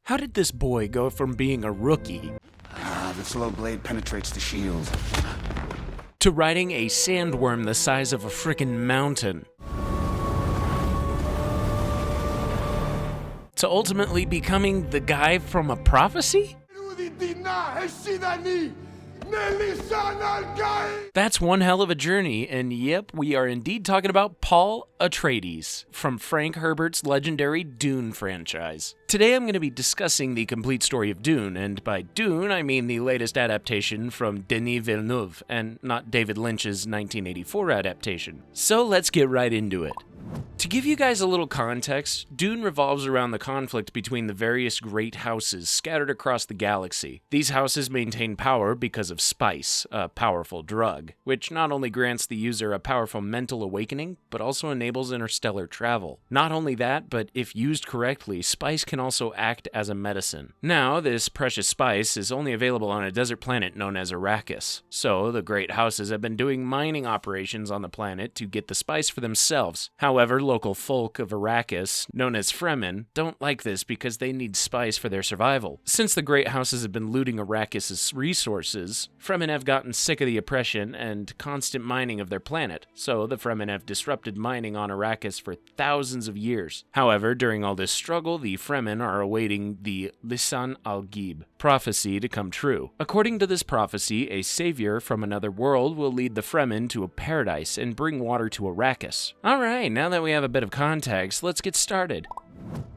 How did this boy go from being a rookie The slow blade penetrates the shield. to riding a sandworm the size of a frickin' mountain, to ultimately becoming the guy from a prophecy? That's one hell of a journey, and yep, we are indeed talking about Paul Atreides from Frank Herbert's legendary Dune franchise. Today I'm going to be discussing the complete story of Dune, and by Dune I mean the latest adaptation from Denis Villeneuve, and not David Lynch's 1984 adaptation. So let's get right into it. To give you guys a little context, Dune revolves around the conflict between the various great houses scattered across the galaxy. These houses maintain power because of spice, a powerful drug, which not only grants the user a powerful mental awakening, but also enables interstellar travel. Not only that, but if used correctly, spice can also act as a medicine. Now, this precious spice is only available on a desert planet known as Arrakis, so the great houses have been doing mining operations on the planet to get the spice for themselves. However, local folk of Arrakis, known as Fremen, don't like this because they need spice for their survival. Since the great houses have been looting Arrakis' resources, Fremen have gotten sick of the oppression and constant mining of their planet, so the Fremen have disrupted mining on Arrakis for thousands of years. However, during all this struggle, the Fremen are awaiting the Lisan al-Gaib prophecy to come true. According to this prophecy, a savior from another world will lead the Fremen to a paradise and bring water to Arrakis. Alright, now that we have a bit of context, let's get started.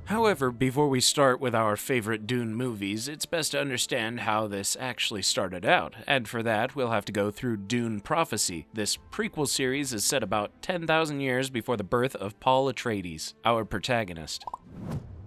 However, before we start with our favorite Dune movies, it's best to understand how this actually started out, and for that, we'll have to go through Dune Prophecy. This prequel series is set about 10,000 years before the birth of Paul Atreides, our protagonist.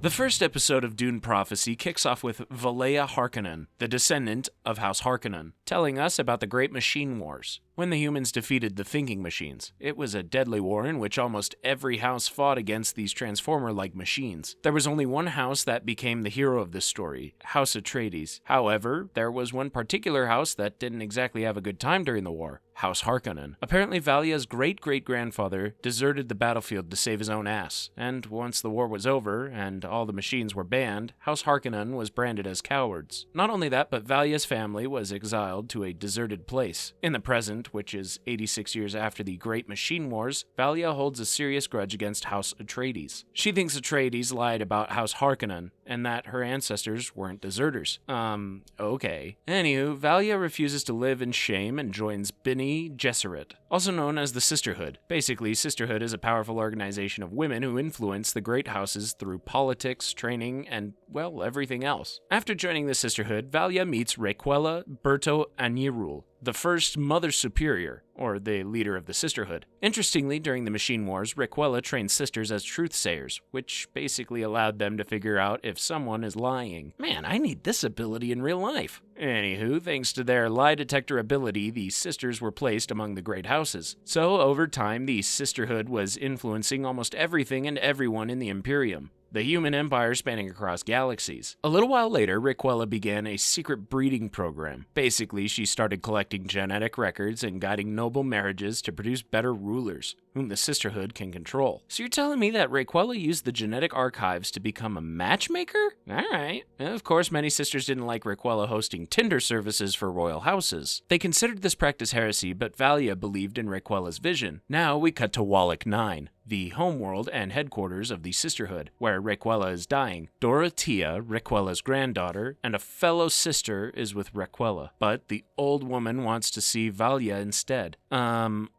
The first episode of Dune Prophecy kicks off with Valea Harkonnen, the descendant of House Harkonnen, telling us about the Great Machine Wars, when the humans defeated the thinking machines. It was a deadly war in which almost every house fought against these transformer-like machines. There was only one house that became the hero of this story, House Atreides. However, there was one particular house that didn't exactly have a good time during the war, House Harkonnen. Apparently, Valia's great-great-grandfather deserted the battlefield to save his own ass, and once the war was over and all the machines were banned, House Harkonnen was branded as cowards. Not only that, but Valia's family was exiled to a deserted place. In the present, which is 86 years after the Great Machine Wars, Valia holds a serious grudge against House Atreides. She thinks Atreides lied about House Harkonnen, and that her ancestors weren't deserters. Okay. Anywho, Valia refuses to live in shame and joins Bene Gesserit, also known as the Sisterhood. Basically, Sisterhood is a powerful organization of women who influence the great houses through politics, training, and, well, everything else. After joining the Sisterhood, Valia meets Requella Berto Anirul, the first Mother Superior, or the leader of the Sisterhood. Interestingly, during the Machine Wars, Requella trained sisters as truth-sayers, which basically allowed them to figure out if someone is lying. Man, I need this ability in real life. Anywho, thanks to their lie detector ability, the sisters were placed among the great houses. So, over time, the Sisterhood was influencing almost everything and everyone in the Imperium, the human empire spanning across galaxies. A little while later, Requella began a secret breeding program. Basically, she started collecting genetic records and guiding noble marriages to produce better rulers, whom the Sisterhood can control. So you're telling me that Requella used the genetic archives to become a matchmaker? Alright. Of course, many sisters didn't like Requella hosting Tinder services for royal houses. They considered this practice heresy, but Valia believed in Requella's vision. Now we cut to Wallach 9, the homeworld and headquarters of the Sisterhood, where Requella is dying. Dorothea, Requella's granddaughter, and a fellow sister is with Requella, but the old woman wants to see Valia instead.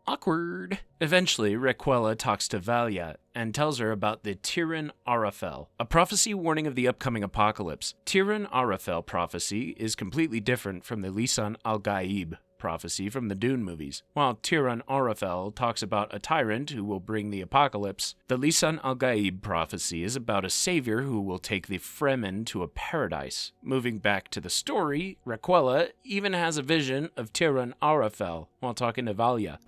Awkward. Eventually, Requella talks to Valia and tells her about the Tirun Arafel, a prophecy warning of the upcoming apocalypse. Tirun Arafel prophecy is completely different from the Lisan al-Gaib prophecy from the Dune movies. While Tirun Arafel talks about a tyrant who will bring the apocalypse, the Lisan al-Gaib prophecy is about a savior who will take the Fremen to a paradise. Moving back to the story, Requella even has a vision of Tirun Arafel while talking to Valia.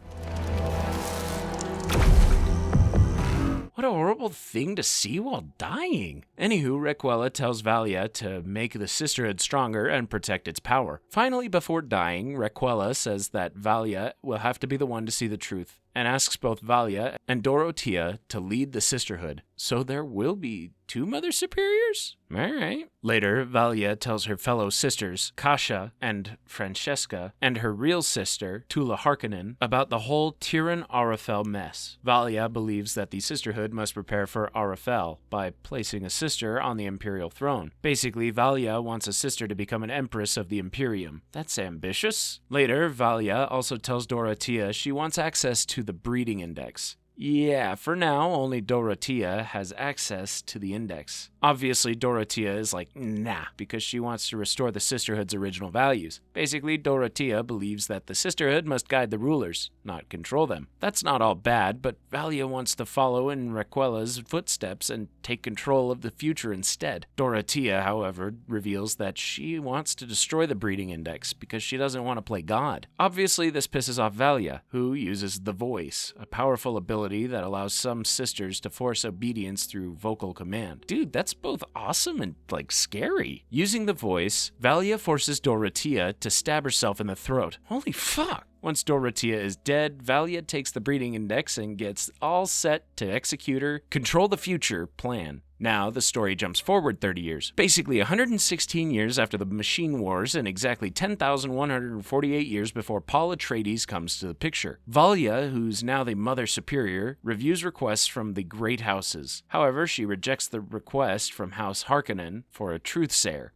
What a horrible thing to see while dying. Anywho, Requella tells Valia to make the Sisterhood stronger and protect its power. Finally, before dying, Requella says that Valia will have to be the one to see the truth and asks both Valia and Dorothea to lead the Sisterhood. So there will be 2 Mother Superiors? Alright. Later, Valia tells her fellow sisters, Kasia and Francesca, and her real sister, Tula Harkonnen, about the whole Tyrann Arafel mess. Valia believes that the Sisterhood must prepare for Arafel by placing a sister on the Imperial throne. Basically, Valia wants a sister to become an Empress of the Imperium. That's ambitious. Later, Valia also tells Dorothea she wants access to the breeding index. Yeah, for now, only Dorothea has access to the index. Obviously, Dorothea is like, nah, because she wants to restore the Sisterhood's original values. Basically, Dorothea believes that the Sisterhood must guide the rulers, not control them. That's not all bad, but Valia wants to follow in Raquella's footsteps and take control of the future instead. Dorothea, however, reveals that she wants to destroy the breeding index because she doesn't want to play God. Obviously, this pisses off Valia, who uses the voice, a powerful ability that allows some sisters to force obedience through vocal command. Dude, that's both awesome and, scary. Using the voice, Valia forces Dorothea to stab herself in the throat. Holy fuck! Once Dorothea is dead, Valia takes the breeding index and gets all set to execute her control the future plan. Now, the story jumps forward 30 years, basically 116 years after the Machine Wars and exactly 10,148 years before Paul Atreides comes to the picture. Valia, who's now the Mother Superior, reviews requests from the Great Houses. However, she rejects the request from House Harkonnen for a truthsayer.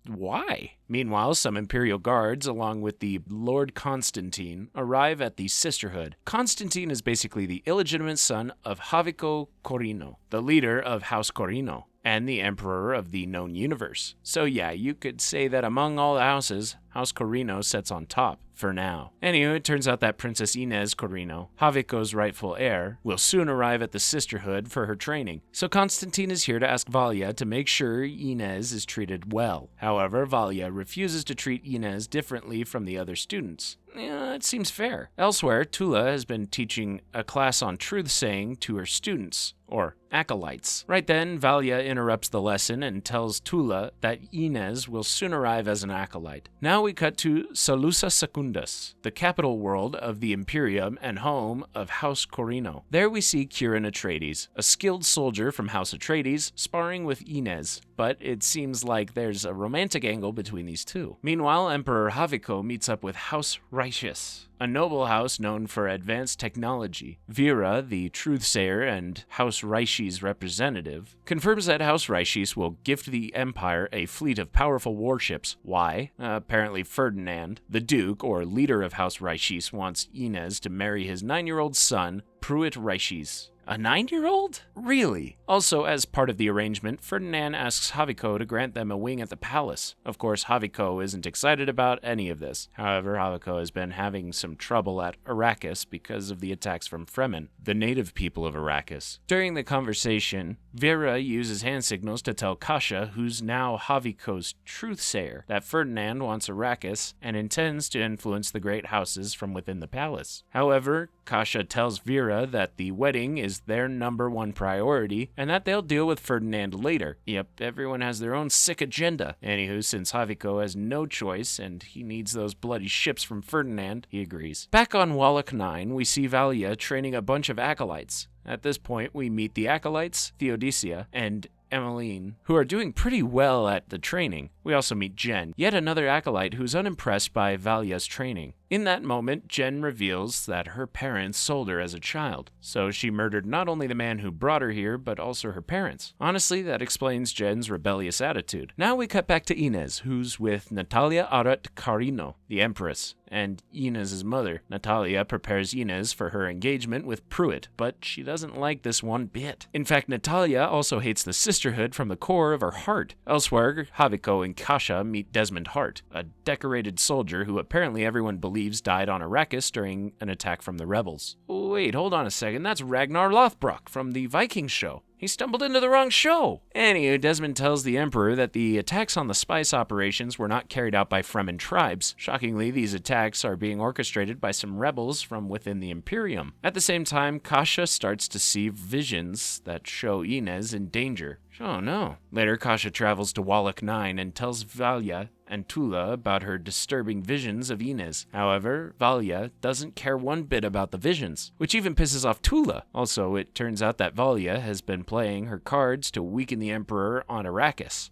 Why? Meanwhile, some Imperial guards, along with the Lord Constantine, arrive at the Sisterhood. Constantine is basically the illegitimate son of Javico Corrino, the leader of House Corrino, and the Emperor of the known universe. So yeah, you could say that among all the houses, House Corrino sits on top, for now. Anyway, it turns out that Princess Inez Corrino, Javico's rightful heir, will soon arrive at the Sisterhood for her training. So Constantine is here to ask Valia to make sure Inez is treated well. However, Valia refuses to treat Inez differently from the other students. Yeah, it seems fair. Elsewhere, Tula has been teaching a class on truth-saying to her students, or acolytes. Right then, Valia interrupts the lesson and tells Tula that Inez will soon arrive as an acolyte. Now we cut to Salusa Secundus, the capital world of the Imperium and home of House Corrino. There we see Kieran Atreides, a skilled soldier from House Atreides, sparring with Inez, but it seems like there's a romantic angle between these two. Meanwhile, Emperor Javico meets up with House Righteous, a noble house known for advanced technology. Vera, the truthsayer and House Reishi's representative, confirms that House Reishi will gift the Empire a fleet of powerful warships. Why? Apparently Ferdinand, the Duke, or leader of House Reishi, wants Inez to marry his 9-year-old son, Pruitt Reishi. A 9-year-old? Really? Also, as part of the arrangement, Ferdinand asks Javico to grant them a wing at the palace. Of course, Javico isn't excited about any of this. However, Javico has been having some trouble at Arrakis because of the attacks from Fremen, the native people of Arrakis. During the conversation, Vera uses hand signals to tell Kasia, who's now Javico's truthsayer, that Ferdinand wants Arrakis and intends to influence the great houses from within the palace. However, Kasia tells Vera that the wedding is their #1 priority and that they'll deal with Ferdinand later. Yep, everyone has their own sick agenda. Anywho, since Javico has no choice and he needs those bloody ships from Ferdinand, he agrees. Back on Wallach 9, we see Valia training a bunch of acolytes. At this point, we meet the acolytes, Theodicea, and Emmeline, who are doing pretty well at the training. We also meet Jen, yet another acolyte who's unimpressed by Valia's training. In that moment, Jen reveals that her parents sold her as a child, so she murdered not only the man who brought her here, but also her parents. Honestly, that explains Jen's rebellious attitude. Now we cut back to Inez, who's with Natalia Arat Carino, the Empress, and Inez's mother. Natalia prepares Inez for her engagement with Pruitt, but she doesn't like this one bit. In fact, Natalia also hates the Sisterhood from the core of her heart. Elsewhere, Javico and Kasia meet Desmond Hart, a decorated soldier who apparently everyone believes died on Arrakis during an attack from the rebels. Wait, hold on a second, that's Ragnar Lothbrok from the Viking show. He stumbled into the wrong show. Anywho, Desmond tells the Emperor that the attacks on the spice operations were not carried out by Fremen tribes. Shockingly, these attacks are being orchestrated by some rebels from within the Imperium. At the same time, Kasia starts to see visions that show Inez in danger. Oh no. Later, Kasia travels to Wallach 9 and tells Valia and Tula about her disturbing visions of Inez. However, Valia doesn't care one bit about the visions, which even pisses off Tula. Also, it turns out that Valia has been playing her cards to weaken the Emperor on Arrakis.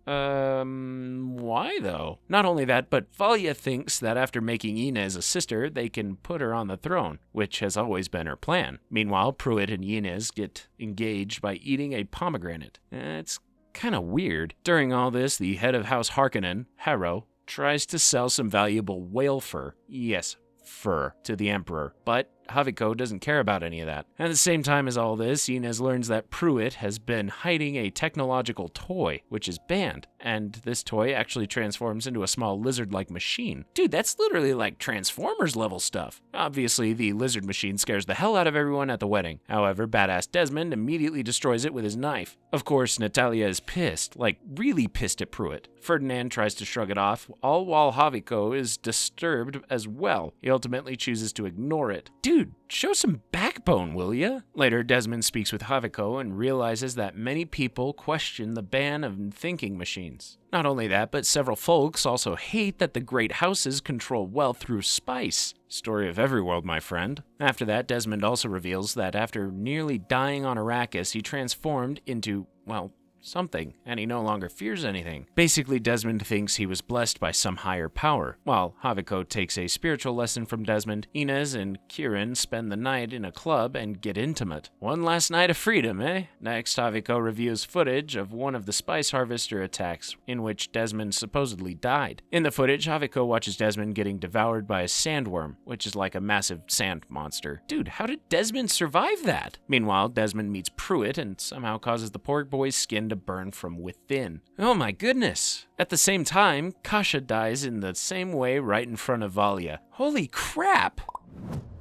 Why though? Not only that, but Valia thinks that after making Inez a sister, they can put her on the throne, which has always been her plan. Meanwhile, Pruitt and Inez get engaged by eating a pomegranate. It's kind of weird. During all this, the head of House Harkonnen, Harrow, tries to sell some valuable whale fur. Yes, fur to the Emperor, but Haviko doesn't care about any of that. At the same time as all this, Inez learns that Pruitt has been hiding a technological toy, which is banned, and this toy actually transforms into a small lizard-like machine. Dude, that's literally like Transformers level stuff. Obviously, the lizard machine scares the hell out of everyone at the wedding. However, badass Desmond immediately destroys it with his knife. Of course, Natalia is pissed, like really pissed at Pruitt. Ferdinand tries to shrug it off, all while Haviko is disturbed as well. He ultimately chooses to ignore it. Dude, show some backbone, will ya? Later, Desmond speaks with Haviko and realizes that many people question the ban of thinking machines. Not only that, but several folks also hate that the great houses control wealth through spice. Story of every world, my friend. After that, Desmond also reveals that after nearly dying on Arrakis, he transformed into, well, something, and he no longer fears anything. Basically, Desmond thinks he was blessed by some higher power. While Haviko takes a spiritual lesson from Desmond, Inez and Kieran spend the night in a club and get intimate. One last night of freedom, eh? Next, Haviko reviews footage of one of the spice harvester attacks, in which Desmond supposedly died. In the footage, Haviko watches Desmond getting devoured by a sandworm, which is like a massive sand monster. Dude, how did Desmond survive that? Meanwhile, Desmond meets Pruitt and somehow causes the poor boy's skin to burn from within. Oh my goodness. At the same time, Kasha dies in the same way right in front of Valia. Holy crap!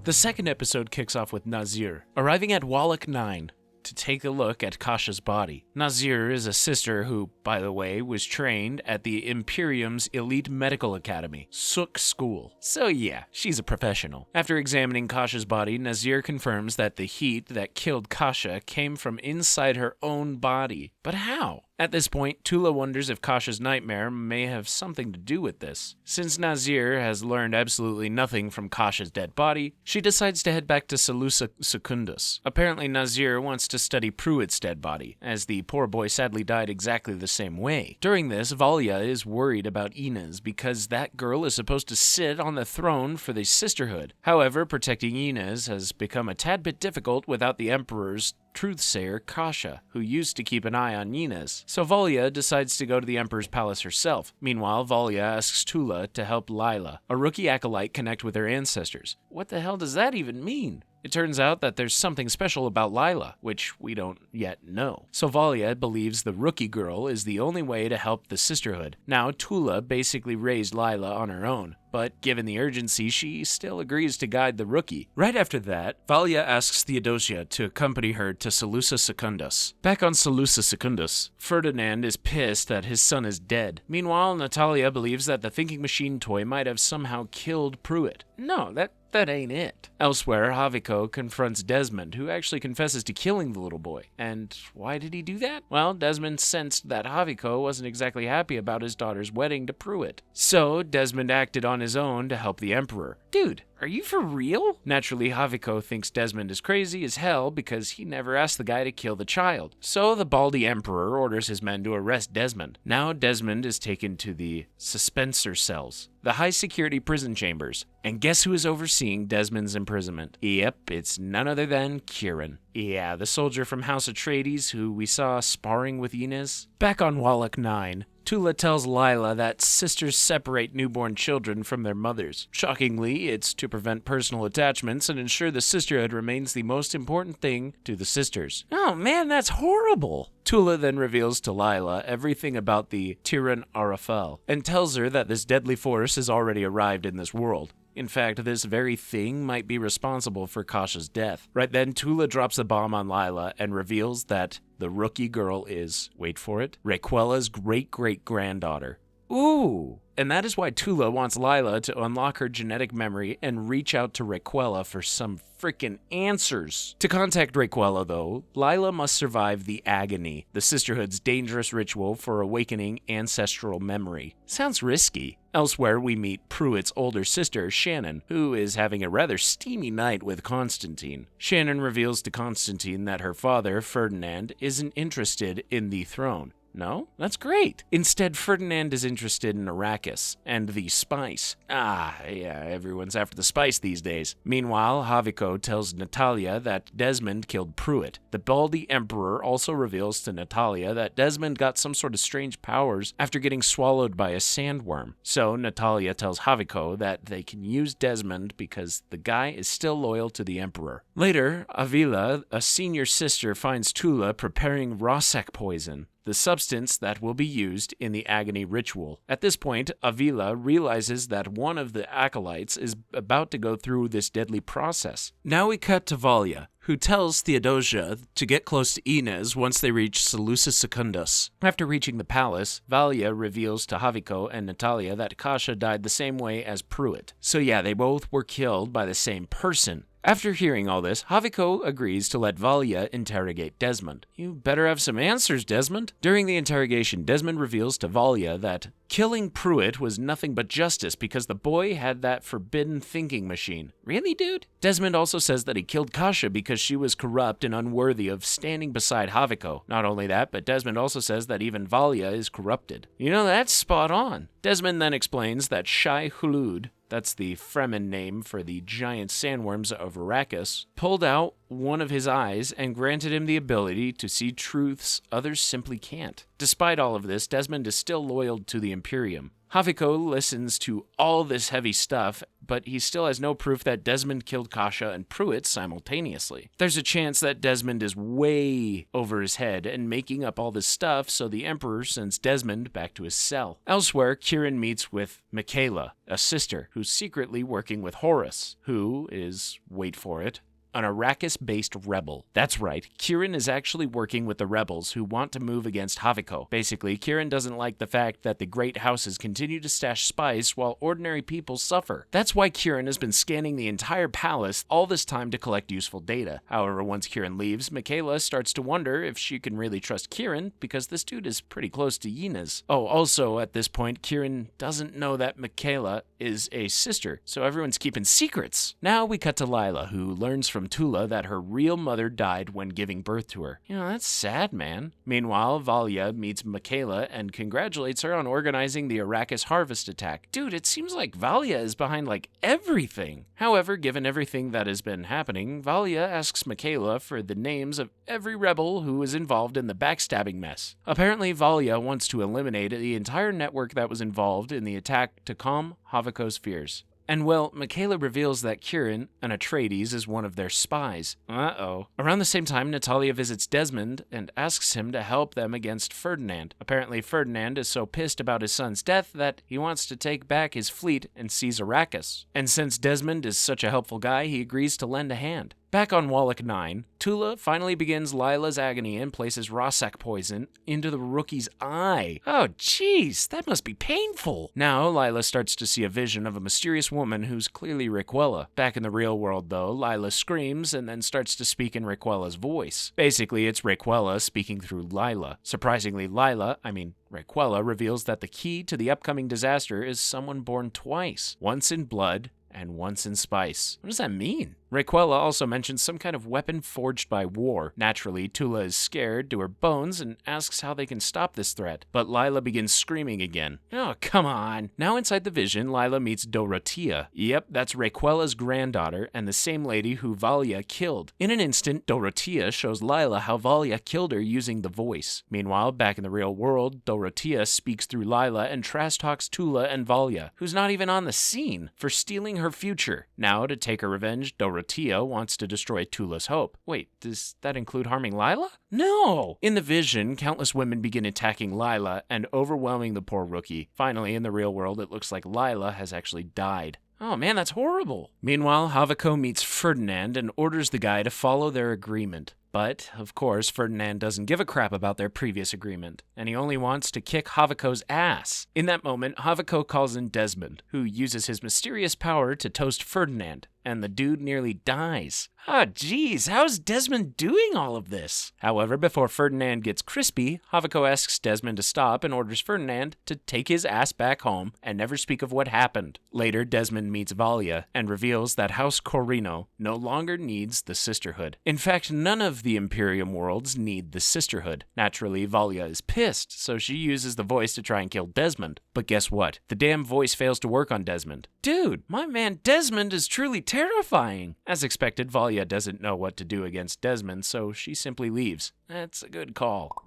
The second episode kicks off with Nazir, arriving at Wallach 9 to take a look at Kasha's body. Nazir is a sister who, by the way, was trained at the Imperium's elite medical academy, Sook School. So yeah, she's a professional. After examining Kasha's body, Nazir confirms that the heat that killed Kasha came from inside her own body. But how? At this point, Tula wonders if Kasha's nightmare may have something to do with this. Since Nazir has learned absolutely nothing from Kasha's dead body, she decides to head back to Salusa Secundus. Apparently, Nazir wants to study Pruitt's dead body, as the poor boy sadly died exactly the same way. During this, Valia is worried about Inez because that girl is supposed to sit on the throne for the Sisterhood. However, protecting Inez has become a tad bit difficult without the Emperor's truthsayer Kasha, who used to keep an eye on Inez. So Valia decides to go to the Emperor's palace herself. Meanwhile, Valia asks Tula to help Lila, a rookie acolyte, connect with her ancestors. What the hell does that even mean? It turns out that there's something special about Lila, which we don't yet know. So Valia believes the rookie girl is the only way to help the Sisterhood. Now, Tula basically raised Lila on her own, but given the urgency, she still agrees to guide the rookie. Right after that, Valia asks Theodosia to accompany her to Salusa Secundus. Back on Salusa Secundus, Ferdinand is pissed that his son is dead. Meanwhile, Natalia believes that the thinking machine toy might have somehow killed Pruitt. No, that ain't it. Elsewhere, Haviko confronts Desmond, who actually confesses to killing the little boy. And why did he do that? Well, Desmond sensed that Haviko wasn't exactly happy about his daughter's wedding to Pruitt. So, Desmond acted on his own to help the Emperor. Dude, are you for real? Naturally, Haviko thinks Desmond is crazy as hell because he never asked the guy to kill the child. So the baldy Emperor orders his men to arrest Desmond. Now Desmond is taken to the suspensor cells, the high-security prison chambers. And guess who is overseeing Desmond's imprisonment? Yep, it's none other than Kieran. Yeah, the soldier from House Atreides who we saw sparring with Inez. Back on Wallach 9, Tula tells Lila that sisters separate newborn children from their mothers. Shockingly, it's to prevent personal attachments and ensure the sisterhood remains the most important thing to the sisters. Oh man, that's horrible! Tula then reveals to Lila everything about the Tiran Arafel and tells her that this deadly force has already arrived in this world. In fact, this very thing might be responsible for Kasha's death. Right then, Tula drops a bomb on Lila and reveals that the rookie girl is, wait for it, Raquella's great-great-granddaughter. Ooh! and that is why Tula wants Lila to unlock her genetic memory and reach out to Raquella for some freaking answers. To contact Raquella, though, Lila must survive the agony, the Sisterhood's dangerous ritual for awakening ancestral memory. Sounds risky. Elsewhere, we meet Pruitt's older sister, Shannon, who is having a rather steamy night with Constantine. Shannon reveals to Constantine that her father, Ferdinand, isn't interested in the throne. No? That's great. Instead, Ferdinand is interested in Arrakis and the spice. Everyone's after the spice these days. Meanwhile, Haviko tells Natalia that Desmond killed Pruitt. The Baldy Emperor also reveals to Natalia that Desmond got some sort of strange powers after getting swallowed by a sandworm. So Natalia tells Haviko that they can use Desmond because the guy is still loyal to the Emperor. Later, Avila, a senior sister, finds Tula preparing Rosek poison, the substance that will be used in the agony ritual. At this point, Avila realizes that one of the acolytes is about to go through this deadly process. Now we cut to Valia, who tells Theodosia to get close to Inez once they reach Seleucus Secundus. After reaching the palace, Valia reveals to Haviko and Natalia that Kasha died the same way as Pruitt. So yeah, they both were killed by the same person. After hearing all this, Haviko agrees to let Valia interrogate Desmond. You better have some answers, Desmond. During the interrogation, Desmond reveals to Valia that killing Pruitt was nothing but justice because the boy had that forbidden thinking machine. Really, dude? Desmond also says that he killed Kasha because she was corrupt and unworthy of standing beside Haviko. Not only that, but Desmond also says that even Valia is corrupted. You know, that's spot on. Desmond then explains that Shai Hulud, that's the Fremen name for the giant sandworms of Arrakis, pulled out one of his eyes and granted him the ability to see truths others simply can't. Despite all of this, Desmond is still loyal to the Imperium. Haviko listens to all this heavy stuff, but he still has no proof that Desmond killed Kasha and Pruitt simultaneously. There's a chance that Desmond is way over his head and making up all this stuff, so the Emperor sends Desmond back to his cell. Elsewhere, Kieran meets with Michaela, a sister who's secretly working with Horus, who is, wait for it, an Arrakis-based rebel. That's right, Kieran is actually working with the rebels who want to move against Haviko. Basically, Kieran doesn't like the fact that the great houses continue to stash spice while ordinary people suffer. That's why Kieran has been scanning the entire palace all this time to collect useful data. However, once Kieran leaves, Michaela starts to wonder if she can really trust Kieran because this dude is pretty close to Yina's. Oh, also at this point, Kieran doesn't know that Michaela is a sister, so everyone's keeping secrets. Now we cut to Lila, who learns from Tula that her real mother died when giving birth to her. You know, that's sad, man. Meanwhile, Valia meets Michaela and congratulates her on organizing the Arrakis harvest attack. Dude, it seems like Valia is behind like everything. However, given everything that has been happening, Valia asks Michaela for the names of every rebel who was involved in the backstabbing mess. Apparently, Valia wants to eliminate the entire network that was involved in the attack to calm Haviko's fears. And well, Michaela reveals that Kieran, an Atreides, is one of their spies. Uh-oh. Around the same time, Natalia visits Desmond and asks him to help them against Ferdinand. Apparently, Ferdinand is so pissed about his son's death that he wants to take back his fleet and seize Arrakis. And since Desmond is such a helpful guy, he agrees to lend a hand. Back on Wallach 9, Tula finally begins Lila's agony and places Rosek poison into the rookie's eye. Oh, jeez, that must be painful. Now, Lila starts to see a vision of a mysterious woman who's clearly Raquella. Back in the real world, though, Lila screams and then starts to speak in Raquella's voice. Basically, it's Raquella speaking through Lila. Surprisingly, Raquella reveals that the key to the upcoming disaster is someone born twice, once in blood and once in spice. What does that mean? Raquella also mentions some kind of weapon forged by war. Naturally, Tula is scared to her bones and asks how they can stop this threat, but Lila begins screaming again. Oh, come on. Now inside the vision, Lila meets Dorothea. Yep, that's Raquella's granddaughter and the same lady who Valia killed. In an instant, Dorothea shows Lila how Valia killed her using the voice. Meanwhile, back in the real world, Dorothea speaks through Lila and trash talks Tula and Valia, who's not even on the scene, for stealing her future. Now, to take her revenge, Dorothea wants to destroy Tula's hope. Wait, does that include harming Lila? No! In the vision, countless women begin attacking Lila and overwhelming the poor rookie. Finally, in the real world, it looks like Lila has actually died. Oh man, that's horrible. Meanwhile, Haviko meets Ferdinand and orders the guy to follow their agreement. But, of course, Ferdinand doesn't give a crap about their previous agreement, and he only wants to kick Haviko's ass. In that moment, Haviko calls in Desmond, who uses his mysterious power to toast Ferdinand, and the dude nearly dies. Ah, geez, how's Desmond doing all of this? However, before Ferdinand gets crispy, Haviko asks Desmond to stop and orders Ferdinand to take his ass back home and never speak of what happened. Later, Desmond meets Valia and reveals that House Corino no longer needs the Sisterhood. In fact, none of the Imperium worlds need the Sisterhood. Naturally, Valia is pissed, so she uses the voice to try and kill Desmond. But guess what? The damn voice fails to work on Desmond. Dude, my man Desmond is truly terrifying. As expected, Valia doesn't know what to do against Desmond, so she simply leaves. That's a good call.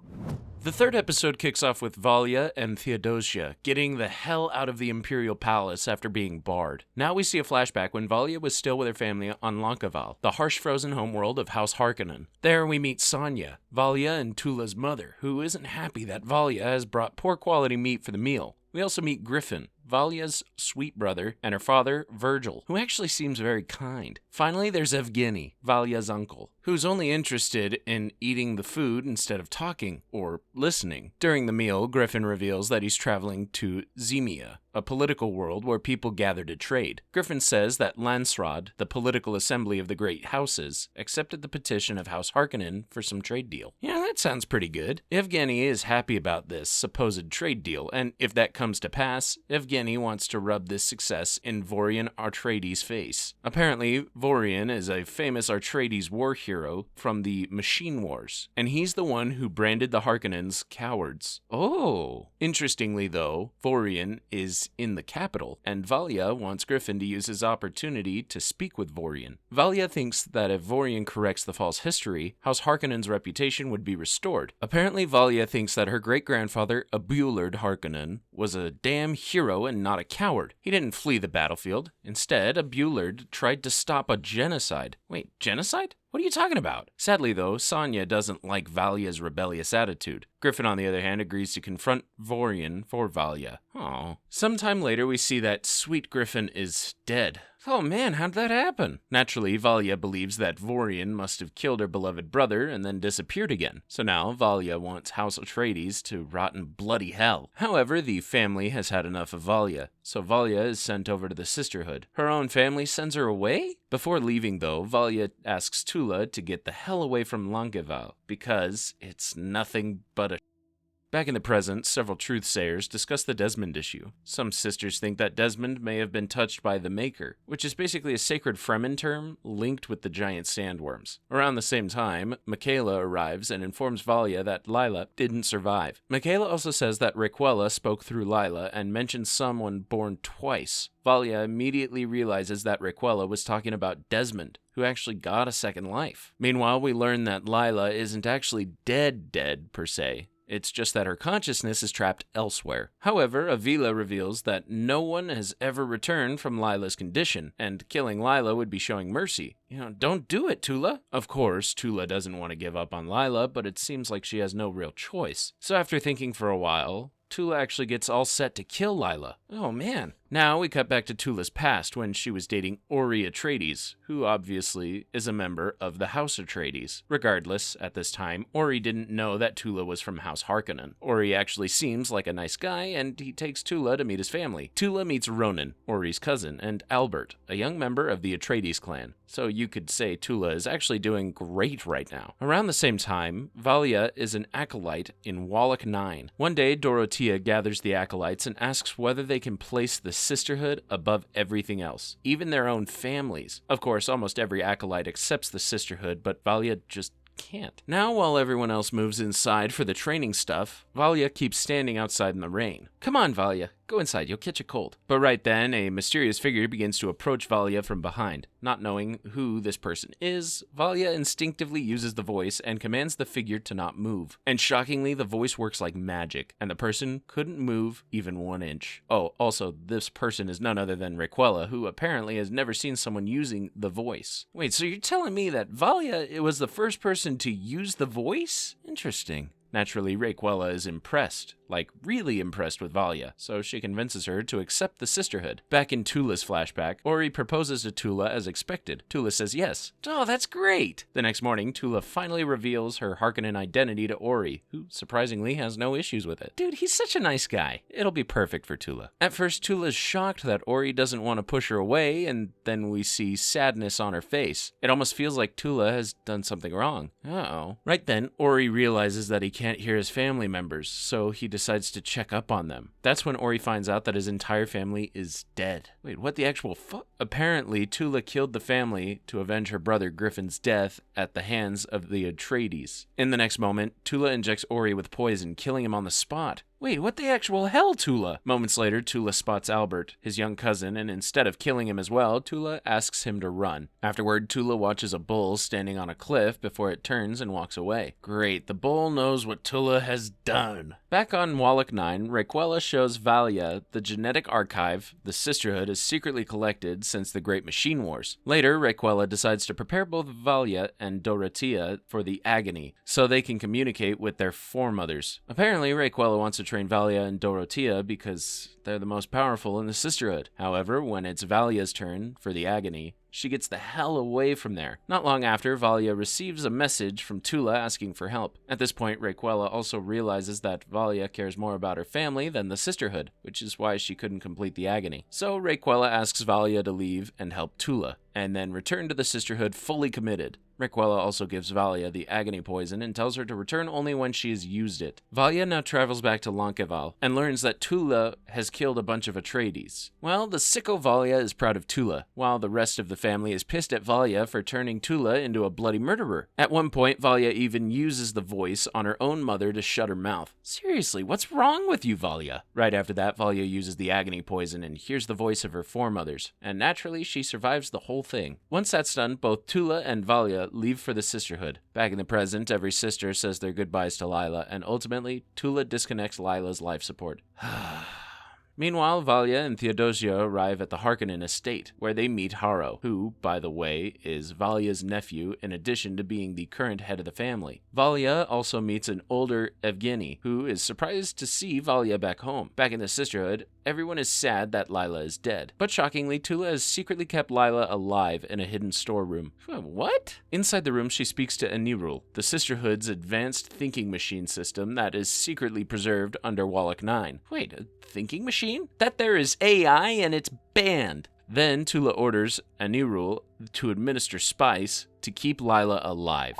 The third episode kicks off with Valia and Theodosia getting the hell out of the Imperial Palace after being barred. Now we see a flashback when Valia was still with her family on Lankaval, the harsh frozen homeworld of House Harkonnen. There we meet Sonya, Valia and Tula's mother, who isn't happy that Valia has brought poor quality meat for the meal. We also meet Griffin, Valia's sweet brother, and her father, Virgil, who actually seems very kind. Finally, there's Evgeny, Valia's uncle, who's only interested in eating the food instead of talking or listening. During the meal, Griffin reveals that he's traveling to Zemia, a political world where people gather to trade. Griffin says that Lansrod, the political assembly of the great houses, accepted the petition of House Harkonnen for some trade deal. Yeah, that sounds pretty good. Evgeny is happy about this supposed trade deal, and if that comes to pass, Evgeny wants to rub this success in Vorian Atreides' face. Apparently, Vorian is a famous Atreides war hero from the Machine Wars, and he's the one who branded the Harkonnens cowards. Oh. Interestingly though, Vorian is in the capital, and Valia wants Griffin to use his opportunity to speak with Vorian. Valia thinks that if Vorian corrects the false history, House Harkonnen's reputation would be restored. Apparently, Valia thinks that her great-grandfather, Abulard Harkonnen, was a damn hero and not a coward. He didn't flee the battlefield. Instead, Abulard tried to stop a genocide. Wait, genocide? What are you talking about? Sadly, though, Sonya doesn't like Valia's rebellious attitude. Griffin, on the other hand, agrees to confront Vorian for Valia. Aww. Sometime later, we see that sweet Griffin is dead. Oh man, how'd that happen? Naturally, Valia believes that Vorian must have killed her beloved brother and then disappeared again. So now, Valia wants House Atreides to rot in bloody hell. However, the family has had enough of Valia, so Valia is sent over to the Sisterhood. Her own family sends her away? Before leaving, though, Valia asks Tula to get the hell away from Langeval, because it's nothing but a... Back in the present, several truthsayers discuss the Desmond issue. Some sisters think that Desmond may have been touched by the Maker, which is basically a sacred Fremen term linked with the giant sandworms. Around the same time, Michaela arrives and informs Valia that Lila didn't survive. Michaela also says that Requella spoke through Lila and mentioned someone born twice. Valia immediately realizes that Requella was talking about Desmond, who actually got a second life. Meanwhile, we learn that Lila isn't actually dead per se. It's just that her consciousness is trapped elsewhere. However, Avila reveals that no one has ever returned from Lila's condition, and killing Lila would be showing mercy. Don't do it, Tula. Of course, Tula doesn't want to give up on Lila, but it seems like she has no real choice. So after thinking for a while, Tula actually gets all set to kill Lila. Oh man. Now we cut back to Tula's past when she was dating Ori Atreides, who obviously is a member of the House Atreides. Regardless, at this time, Ori didn't know that Tula was from House Harkonnen. Ori actually seems like a nice guy, and he takes Tula to meet his family. Tula meets Ronan, Ori's cousin, and Albert, a young member of the Atreides clan. So you could say Tula is actually doing great right now. Around the same time, Valia is an acolyte in Wallach 9. One day, Dorothea gathers the acolytes and asks whether they can place the Sisterhood above everything else, even their own families. Of course, almost every acolyte accepts the Sisterhood, but Valia just can't. Now, while everyone else moves inside for the training stuff, Valia keeps standing outside in the rain. Come on, Valia. Go inside, you'll catch a cold. But right then, a mysterious figure begins to approach Valia from behind. Not knowing who this person is, Valia instinctively uses the voice and commands the figure to not move. And shockingly, the voice works like magic, and the person couldn't move even 1 inch. Oh, also, this person is none other than Requella, who apparently has never seen someone using the voice. Wait, so you're telling me that Valia was the first person to use the voice? Interesting. Naturally, Raquella is impressed, like really impressed with Valia, so she convinces her to accept the sisterhood. Back in Tula's flashback, Ori proposes to Tula as expected. Tula says yes. Oh, that's great! The next morning, Tula finally reveals her Harkonnen identity to Ori, who surprisingly has no issues with it. Dude, he's such a nice guy. It'll be perfect for Tula. At first, Tula's shocked that Ori doesn't want to push her away, and then we see sadness on her face. It almost feels like Tula has done something wrong. Uh-oh. Right then, Ori realizes that he can't hear his family members, so he decides to check up on them. That's when Ori finds out that his entire family is dead. Wait, what the actual fuck? Apparently, Tula killed the family to avenge her brother Griffin's death at the hands of the Atreides. In the next moment, Tula injects Ori with poison, killing him on the spot. Wait, what the actual hell, Tula? Moments later, Tula spots Albert, his young cousin, and instead of killing him as well, Tula asks him to run. Afterward, Tula watches a bull standing on a cliff before it turns and walks away. Great, the bull knows what Tula has done. Back on Wallach 9, Raquella shows Valia the genetic archive the Sisterhood has secretly collected since the Great Machine Wars. Later, Raquella decides to prepare both Valia and Dorothea for the agony, so they can communicate with their foremothers. Apparently, Raquella wants to train Valia and Dorothea because they're the most powerful in the Sisterhood. However, when it's Valia's turn for the agony, she gets the hell away from there. Not long after, Valia receives a message from Tula asking for help. At this point, Raquella also realizes that Valia cares more about her family than the Sisterhood, which is why she couldn't complete the agony. So Raquella asks Valia to leave and help Tula, and then return to the Sisterhood fully committed. Raquella also gives Valia the agony poison and tells her to return only when she has used it. Valia now travels back to Lonkeval and learns that Tula has killed a bunch of Atreides. Well, the sicko Valia is proud of Tula, while the rest of the family is pissed at Valia for turning Tula into a bloody murderer. At one point, Valia even uses the voice on her own mother to shut her mouth. Seriously, what's wrong with you, Valia? Right after that, Valia uses the agony poison and hears the voice of her foremothers, and naturally, she survives the whole thing. Once that's done, both Tula and Valia leave for the Sisterhood. Back in the present, every sister says their goodbyes to Lila, and ultimately, Tula disconnects Lila's life support. Meanwhile, Valia and Theodosia arrive at the Harkonnen estate, where they meet Harrow, who, by the way, is Valia's nephew in addition to being the current head of the family. Valia also meets an older Evgeny, who is surprised to see Valia back home. Back in the Sisterhood, everyone is sad that Lila is dead. But shockingly, Tula has secretly kept Lila alive in a hidden storeroom. What? Inside the room, she speaks to Anirul, the Sisterhood's advanced thinking machine system that is secretly preserved under Wallach 9. Wait, a thinking machine? That there is AI and it's banned. Then Tula orders Anirul to administer spice to keep Lila alive.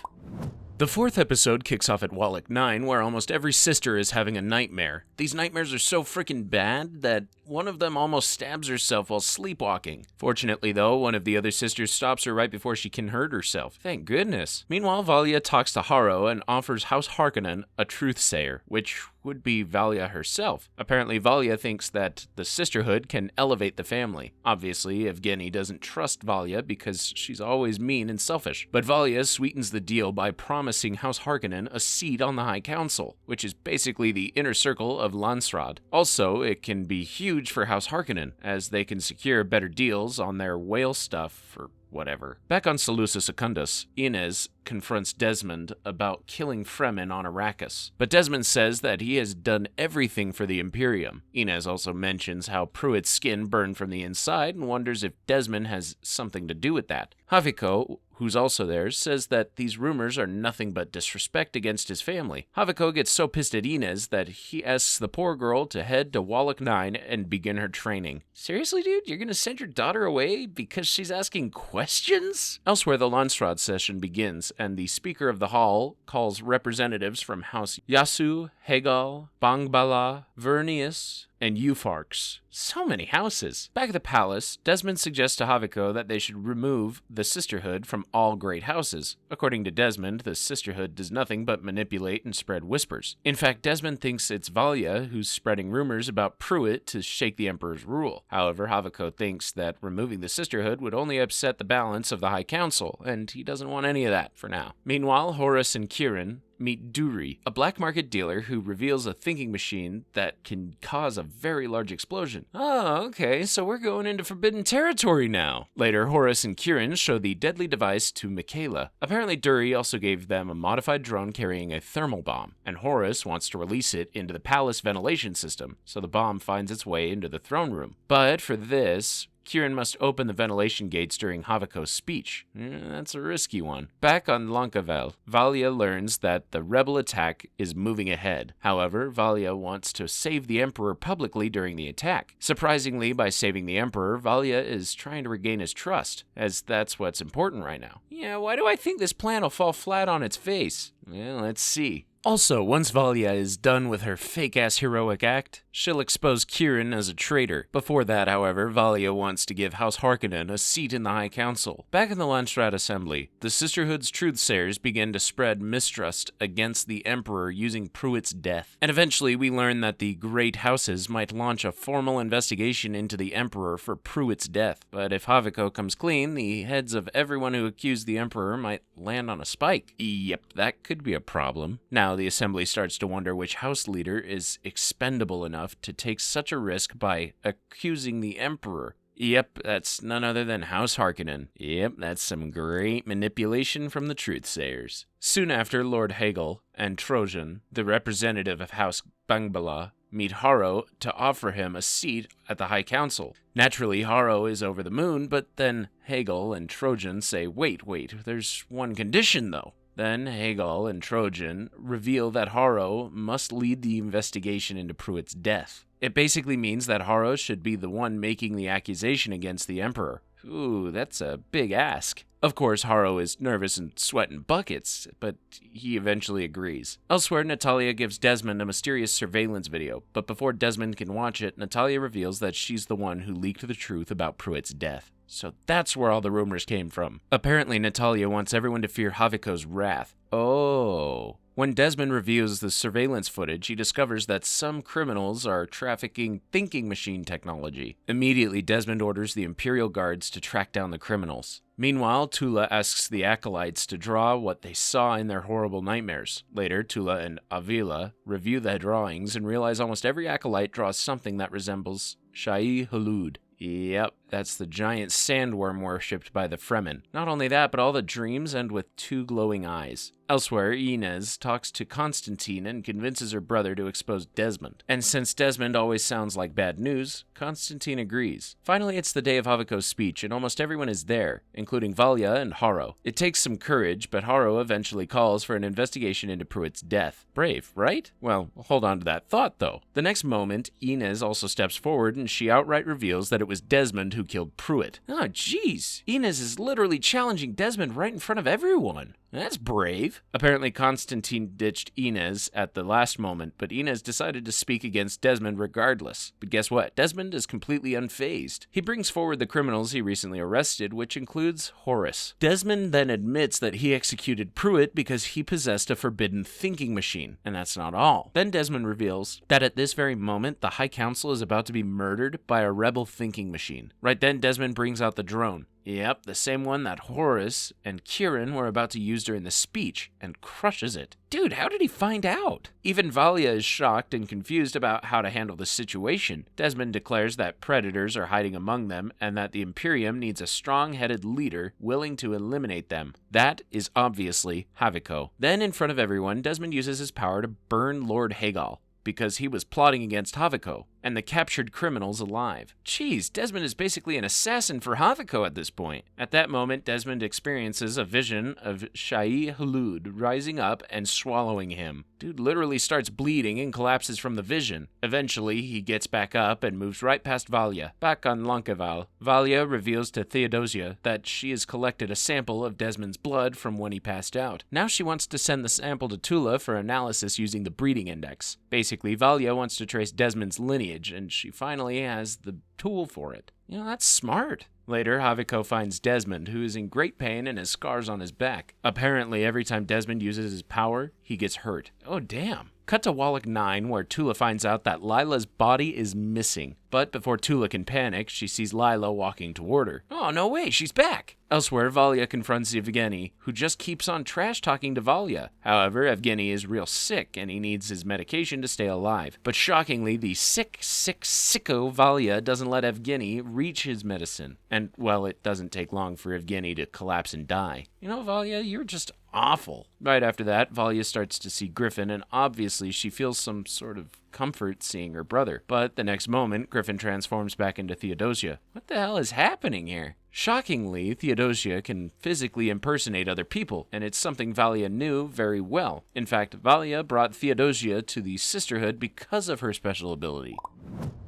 The fourth episode kicks off at Wallach 9, where almost every sister is having a nightmare. These nightmares are so freaking bad that one of them almost stabs herself while sleepwalking. Fortunately, though, one of the other sisters stops her right before she can hurt herself. Thank goodness. Meanwhile, Valia talks to Harrow and offers House Harkonnen a truth-sayer, which would be Valia herself. Apparently, Valia thinks that the Sisterhood can elevate the family. Obviously, Evgeny doesn't trust Valia because she's always mean and selfish. But Valia sweetens the deal by promising House Harkonnen a seat on the High Council, which is basically the inner circle of Landsraad. Also, it can be huge for House Harkonnen, as they can secure better deals on their whale stuff or whatever. Back on Salusa Secundus, Inez confronts Desmond about killing Fremen on Arrakis, but Desmond says that he has done everything for the Imperium. Inez also mentions how Pruitt's skin burned from the inside and wonders if Desmond has something to do with that. Haviko, who's also there, says that these rumors are nothing but disrespect against his family. Haviko gets so pissed at Inez that he asks the poor girl to head to Wallach 9 and begin her training. Seriously, dude? You're gonna send your daughter away because she's asking questions? Elsewhere, the Landsraad session begins, and the Speaker of the Hall calls representatives from House Yasu, Hagal, Bangbala, Vernius, and Euparchs. So many houses. Back at the palace, Desmond suggests to Haviko that they should remove the Sisterhood from all great houses. According to Desmond, the Sisterhood does nothing but manipulate and spread whispers. In fact, Desmond thinks it's Valia who's spreading rumors about Pruitt to shake the Emperor's rule. However, Haviko thinks that removing the Sisterhood would only upset the balance of the High Council, and he doesn't want any of that for now. Meanwhile, Horus and Kieran, Meet Duri, a black market dealer who reveals a thinking machine that can cause a very large explosion. Oh, okay, so we're going into forbidden territory now. Later, Horace and Kieran show the deadly device to Michaela. Apparently, Duri also gave them a modified drone carrying a thermal bomb, and Horace wants to release it into the palace ventilation system, so the bomb finds its way into the throne room. But for this, Kieran must open the ventilation gates during Haviko's speech. That's a risky one. Back on Lankavel, Valia learns that the rebel attack is moving ahead. However, Valia wants to save the Emperor publicly during the attack. Surprisingly, by saving the Emperor, Valia is trying to regain his trust, as that's what's important right now. Yeah, why do I think this plan will fall flat on its face? Well, let's see. Also, once Valia is done with her fake-ass heroic act, she'll expose Kieran as a traitor. Before that, however, Valia wants to give House Harkonnen a seat in the High Council. Back in the Landstrat Assembly, the Sisterhood's truthsayers begin to spread mistrust against the Emperor using Pruitt's death. And eventually, we learn that the Great Houses might launch a formal investigation into the Emperor for Pruitt's death. But if Haviko comes clean, the heads of everyone who accused the Emperor might land on a spike. Yep, that could be a problem. Now, the Assembly starts to wonder which House leader is expendable enough to take such a risk by accusing the Emperor. Yep, that's none other than House Harkonnen. Yep, that's some great manipulation from the Truthsayers. Soon after, Lord Hegel and Trojan, the representative of House Bangbala, meet Harrow to offer him a seat at the High Council. Naturally, Harrow is over the moon, but then Hegel and Trojan say, wait, there's one condition though. Then Hegel and Trojan reveal that Harrow must lead the investigation into Pruitt's death. It basically means that Harrow should be the one making the accusation against the Emperor. Ooh, that's a big ask. Of course, Harrow is nervous and sweating buckets, but he eventually agrees. Elsewhere, Natalia gives Desmond a mysterious surveillance video, but before Desmond can watch it, Natalia reveals that she's the one who leaked the truth about Pruitt's death. So that's where all the rumors came from. Apparently, Natalia wants everyone to fear Haviko's wrath. Oh. When Desmond reviews the surveillance footage, he discovers that some criminals are trafficking thinking machine technology. Immediately, Desmond orders the Imperial Guards to track down the criminals. Meanwhile, Tula asks the acolytes to draw what they saw in their horrible nightmares. Later, Tula and Avila review the drawings and realize almost every acolyte draws something that resembles Shai Hulud. Yep, that's the giant sandworm worshipped by the Fremen. Not only that, but all the dreams end with two glowing eyes. Elsewhere, Inez talks to Constantine and convinces her brother to expose Desmond. And since Desmond always sounds like bad news, Constantine agrees. Finally, it's the day of Haviko's speech, and almost everyone is there, including Valia and Harrow. It takes some courage, but Harrow eventually calls for an investigation into Pruitt's death. Brave, right? Well, hold on to that thought, though. The next moment, Inez also steps forward, and she outright reveals that it was Desmond who killed Pruitt. Oh, jeez. Inez is literally challenging Desmond right in front of everyone. That's brave. Apparently, Constantine ditched Inez at the last moment, but Inez decided to speak against Desmond regardless. But guess what? Desmond is completely unfazed. He brings forward the criminals he recently arrested, which includes Horace. Desmond then admits that he executed Pruitt because he possessed a forbidden thinking machine, and that's not all. Then Desmond reveals that at this very moment, the High Council is about to be murdered by a rebel thinking machine. Right then, Desmond brings out the drone. Yep, the same one that Horace and Kieran were about to use during the speech, and crushes it. Dude, how did he find out? Even Valia is shocked and confused about how to handle the situation. Desmond declares that predators are hiding among them, and that the Imperium needs a strong-headed leader willing to eliminate them. That is obviously Haviko. Then, in front of everyone, Desmond uses his power to burn Lord Hegel, because he was plotting against Haviko and the captured criminals alive. Jeez, Desmond is basically an assassin for Haviko at this point. At that moment, Desmond experiences a vision of Shai Hulud rising up and swallowing him. Dude literally starts bleeding and collapses from the vision. Eventually, he gets back up and moves right past Valia. Back on Lankaval, Valia reveals to Theodosia that she has collected a sample of Desmond's blood from when he passed out. Now she wants to send the sample to Tula for analysis using the breeding index. Basically, Valia wants to trace Desmond's lineage, and she finally has the tool for it. That's smart. Later, Haviko finds Desmond, who is in great pain and has scars on his back. Apparently, every time Desmond uses his power, he gets hurt. Oh, damn. Cut to Wallach 9, where Tula finds out that Lila's body is missing. But before Tula can panic, she sees Lila walking toward her. Oh, no way, she's back! Elsewhere, Valia confronts Evgeny, who just keeps on trash-talking to Valia. However, Evgeny is real sick, and he needs his medication to stay alive. But shockingly, the sicko Valia doesn't let Evgeny reach his medicine. And, well, it doesn't take long for Evgeny to collapse and die. Valia, you're just awful. Right after that, Valia starts to see Griffin, and obviously she feels some sort of comfort seeing her brother. But the next moment, Griffin transforms back into Theodosia. What the hell is happening here? Shockingly, Theodosia can physically impersonate other people, and it's something Valia knew very well. In fact, Valia brought Theodosia to the Sisterhood because of her special ability.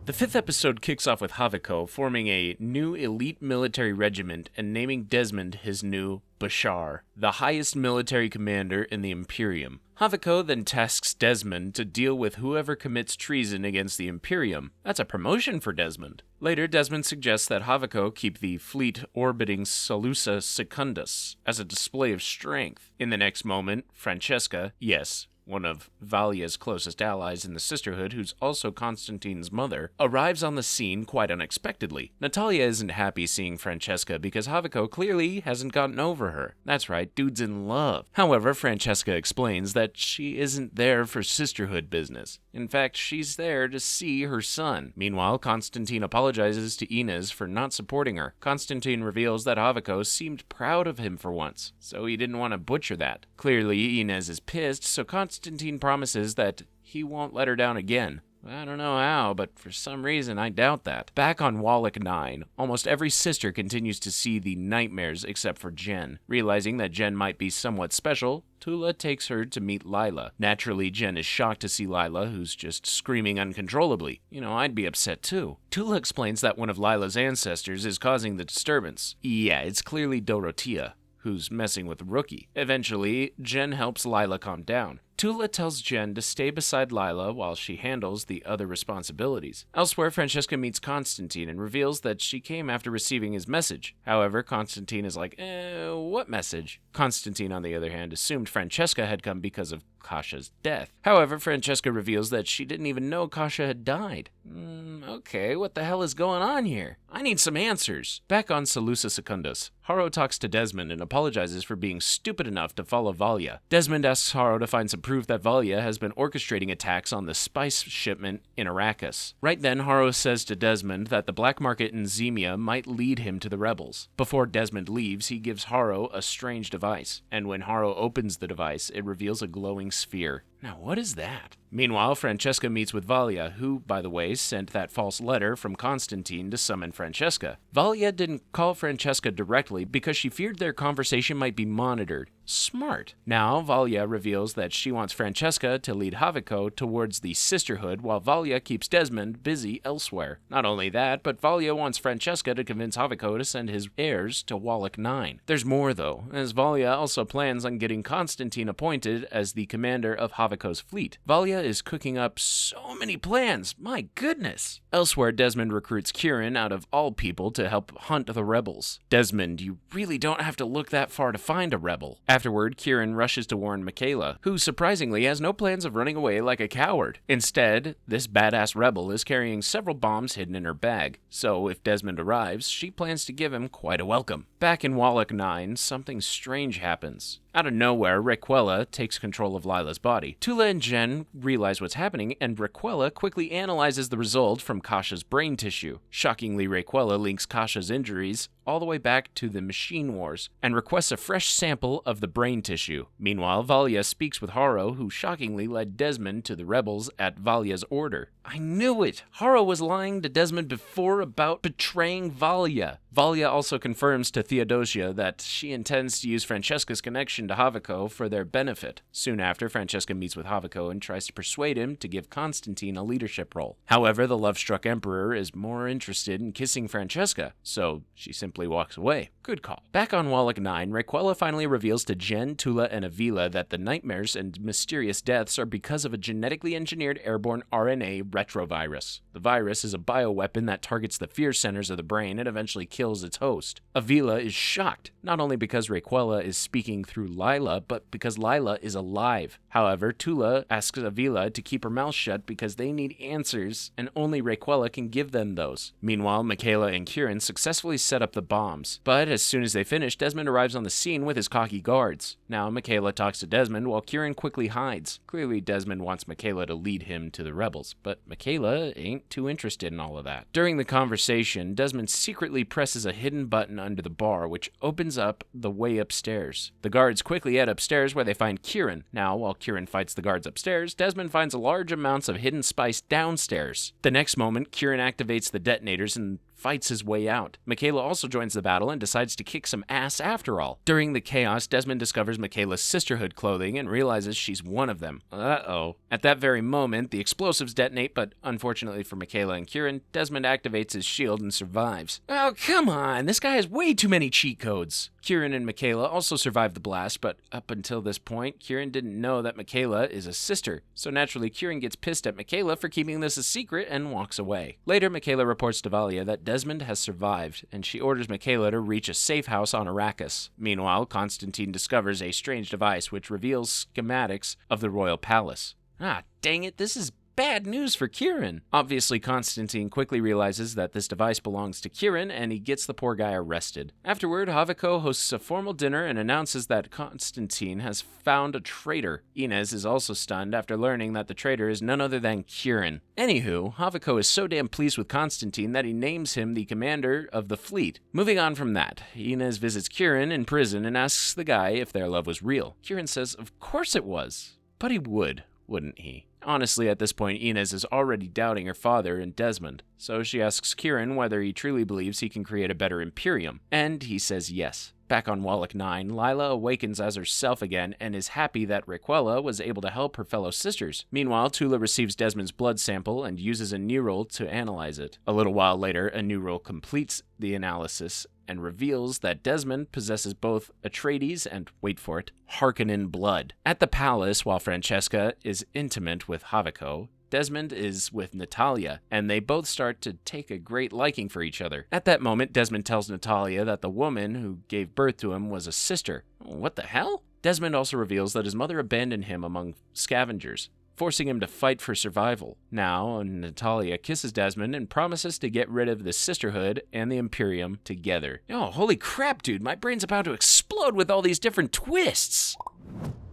The 5th episode kicks off with Haviko forming a new elite military regiment and naming Desmond his new Bashar, the highest military commander in the Imperium. Haviko then tasks Desmond to deal with whoever commits treason against the Imperium. That's a promotion for Desmond. Later, Desmond suggests that Haviko keep the fleet orbiting Salusa Secundus as a display of strength. In the next moment, Francesca, yes, one of Valia's closest allies in the Sisterhood, who's also Constantine's mother, arrives on the scene quite unexpectedly. Natalia isn't happy seeing Francesca because Haviko clearly hasn't gotten over her. That's right, dude's in love. However, Francesca explains that she isn't there for Sisterhood business. In fact, she's there to see her son. Meanwhile, Constantine apologizes to Inez for not supporting her. Constantine reveals that Haviko seemed proud of him for once, so he didn't want to butcher that. Clearly, Inez is pissed, so Constantine promises that he won't let her down again. I don't know how, but for some reason I doubt that. Back on Wallach 9, almost every sister continues to see the nightmares except for Jen. Realizing that Jen might be somewhat special, Tula takes her to meet Lila. Naturally, Jen is shocked to see Lila, who's just screaming uncontrollably. I'd be upset too. Tula explains that one of Lila's ancestors is causing the disturbance. Yeah, it's clearly Dorothea, who's messing with Rookie. Eventually, Jen helps Lila calm down. Tula tells Jen to stay beside Lila while she handles the other responsibilities. Elsewhere, Francesca meets Constantine and reveals that she came after receiving his message. However, Constantine is like, what message? Constantine, on the other hand, assumed Francesca had come because of Kasha's death. However, Francesca reveals that she didn't even know Kasha had died. Okay, what the hell is going on here? I need some answers. Back on Salusa Secundus, Haro talks to Desmond and apologizes for being stupid enough to follow Valia. Desmond asks Haro to find some proof that Valia has been orchestrating attacks on the spice shipment in Arrakis. Right then, Haro says to Desmond that the black market in Zemia might lead him to the rebels. Before Desmond leaves, he gives Haro a strange device, and when Haro opens the device, it reveals a glowing sphere. Now, what is that? Meanwhile, Francesca meets with Valia, who, by the way, sent that false letter from Constantine to summon Francesca. Valia didn't call Francesca directly because she feared their conversation might be monitored. Smart. Now, Valia reveals that she wants Francesca to lead Haviko towards the Sisterhood while Valia keeps Desmond busy elsewhere. Not only that, but Valia wants Francesca to convince Haviko to send his heirs to Wallach 9. There's more, though, as Valia also plans on getting Constantine appointed as the commander of Haviko's fleet. Valia is cooking up so many plans, my goodness! Elsewhere, Desmond recruits Kieran out of all people to help hunt the rebels. Desmond, you really don't have to look that far to find a rebel. Afterward, Kieran rushes to warn Michaela, who surprisingly has no plans of running away like a coward. Instead, this badass rebel is carrying several bombs hidden in her bag, so if Desmond arrives, she plans to give him quite a welcome. Back in Wallach 9, something strange happens. Out of nowhere, Raquella takes control of Lila's body. Tula and Jen realize what's happening, and Raquella quickly analyzes the result from Kasha's brain tissue. Shockingly, Raquella links Kasha's injuries all the way back to the Machine Wars, and requests a fresh sample of the brain tissue. Meanwhile, Valia speaks with Haro, who shockingly led Desmond to the rebels at Valia's order. I knew it! Haro was lying to Desmond before about betraying Valia. Valia also confirms to Theodosia that she intends to use Francesca's connection to Haviko for their benefit. Soon after, Francesca meets with Haviko and tries to persuade him to give Constantine a leadership role. However, the love-struck emperor is more interested in kissing Francesca, so she simply walks away. Good call. Back on Wallach 9, Raquella finally reveals to Jen, Tula, and Avila that the nightmares and mysterious deaths are because of a genetically engineered airborne RNA retrovirus. The virus is a bioweapon that targets the fear centers of the brain and eventually kills its host. Avila is shocked, not only because Raquella is speaking through Lila, but because Lila is alive. However, Tula asks Avila to keep her mouth shut because they need answers, and only Raquella can give them those. Meanwhile, Michaela and Kieran successfully set up the bombs, but as soon as they finish, Desmond arrives on the scene with his cocky guards. Now, Michaela talks to Desmond while Kieran quickly hides. Clearly, Desmond wants Michaela to lead him to the rebels, but Michaela ain't too interested in all of that. During the conversation, Desmond secretly presses a hidden button under the bar, which opens up the way upstairs. The guards quickly head upstairs where they find Kieran. Now, while Kieran fights the guards upstairs, Desmond finds large amounts of hidden spice downstairs. The next moment, Kieran activates the detonators and fights his way out. Michaela also joins the battle and decides to kick some ass after all. During the chaos, Desmond discovers Michaela's Sisterhood clothing and realizes she's one of them. Uh-oh. At that very moment, the explosives detonate, but unfortunately for Michaela and Kieran, Desmond activates his shield and survives. Oh, come on! This guy has way too many cheat codes! Kieran and Michaela also survive the blast, but up until this point, Kieran didn't know that Michaela is a sister. So naturally, Kieran gets pissed at Michaela for keeping this a secret and walks away. Later, Michaela reports to Valia that Desmond has survived, and she orders Michaela to reach a safe house on Arrakis. Meanwhile, Constantine discovers a strange device which reveals schematics of the royal palace. Ah, dang it, this is bad news for Kieran. Obviously, Constantine quickly realizes that this device belongs to Kieran, and he gets the poor guy arrested. Afterward, Haviko hosts a formal dinner and announces that Constantine has found a traitor. Inez is also stunned after learning that the traitor is none other than Kieran. Anywho, Haviko is so damn pleased with Constantine that he names him the commander of the fleet. Moving on from that, Inez visits Kieran in prison and asks the guy if their love was real. Kieran says of course it was, but he would, wouldn't he? Honestly, at this point, Inez is already doubting her father and Desmond, so she asks Kieran whether he truly believes he can create a better Imperium, and he says yes. Back on Wallach 9, Lila awakens as herself again and is happy that Raquella was able to help her fellow sisters. Meanwhile, Tula receives Desmond's blood sample and uses a neural to analyze it. A little while later, a neural completes the analysis and reveals that Desmond possesses both Atreides and, wait for it, Harkonnen blood. At the palace, while Francesca is intimate with Haviko, Desmond is with Natalia, and they both start to take a great liking for each other. At that moment, Desmond tells Natalia that the woman who gave birth to him was a sister. What the hell? Desmond also reveals that his mother abandoned him among scavengers, forcing him to fight for survival. Now, Natalia kisses Desmond and promises to get rid of the Sisterhood and the Imperium together. Oh, holy crap, dude, my brain's about to explode with all these different twists!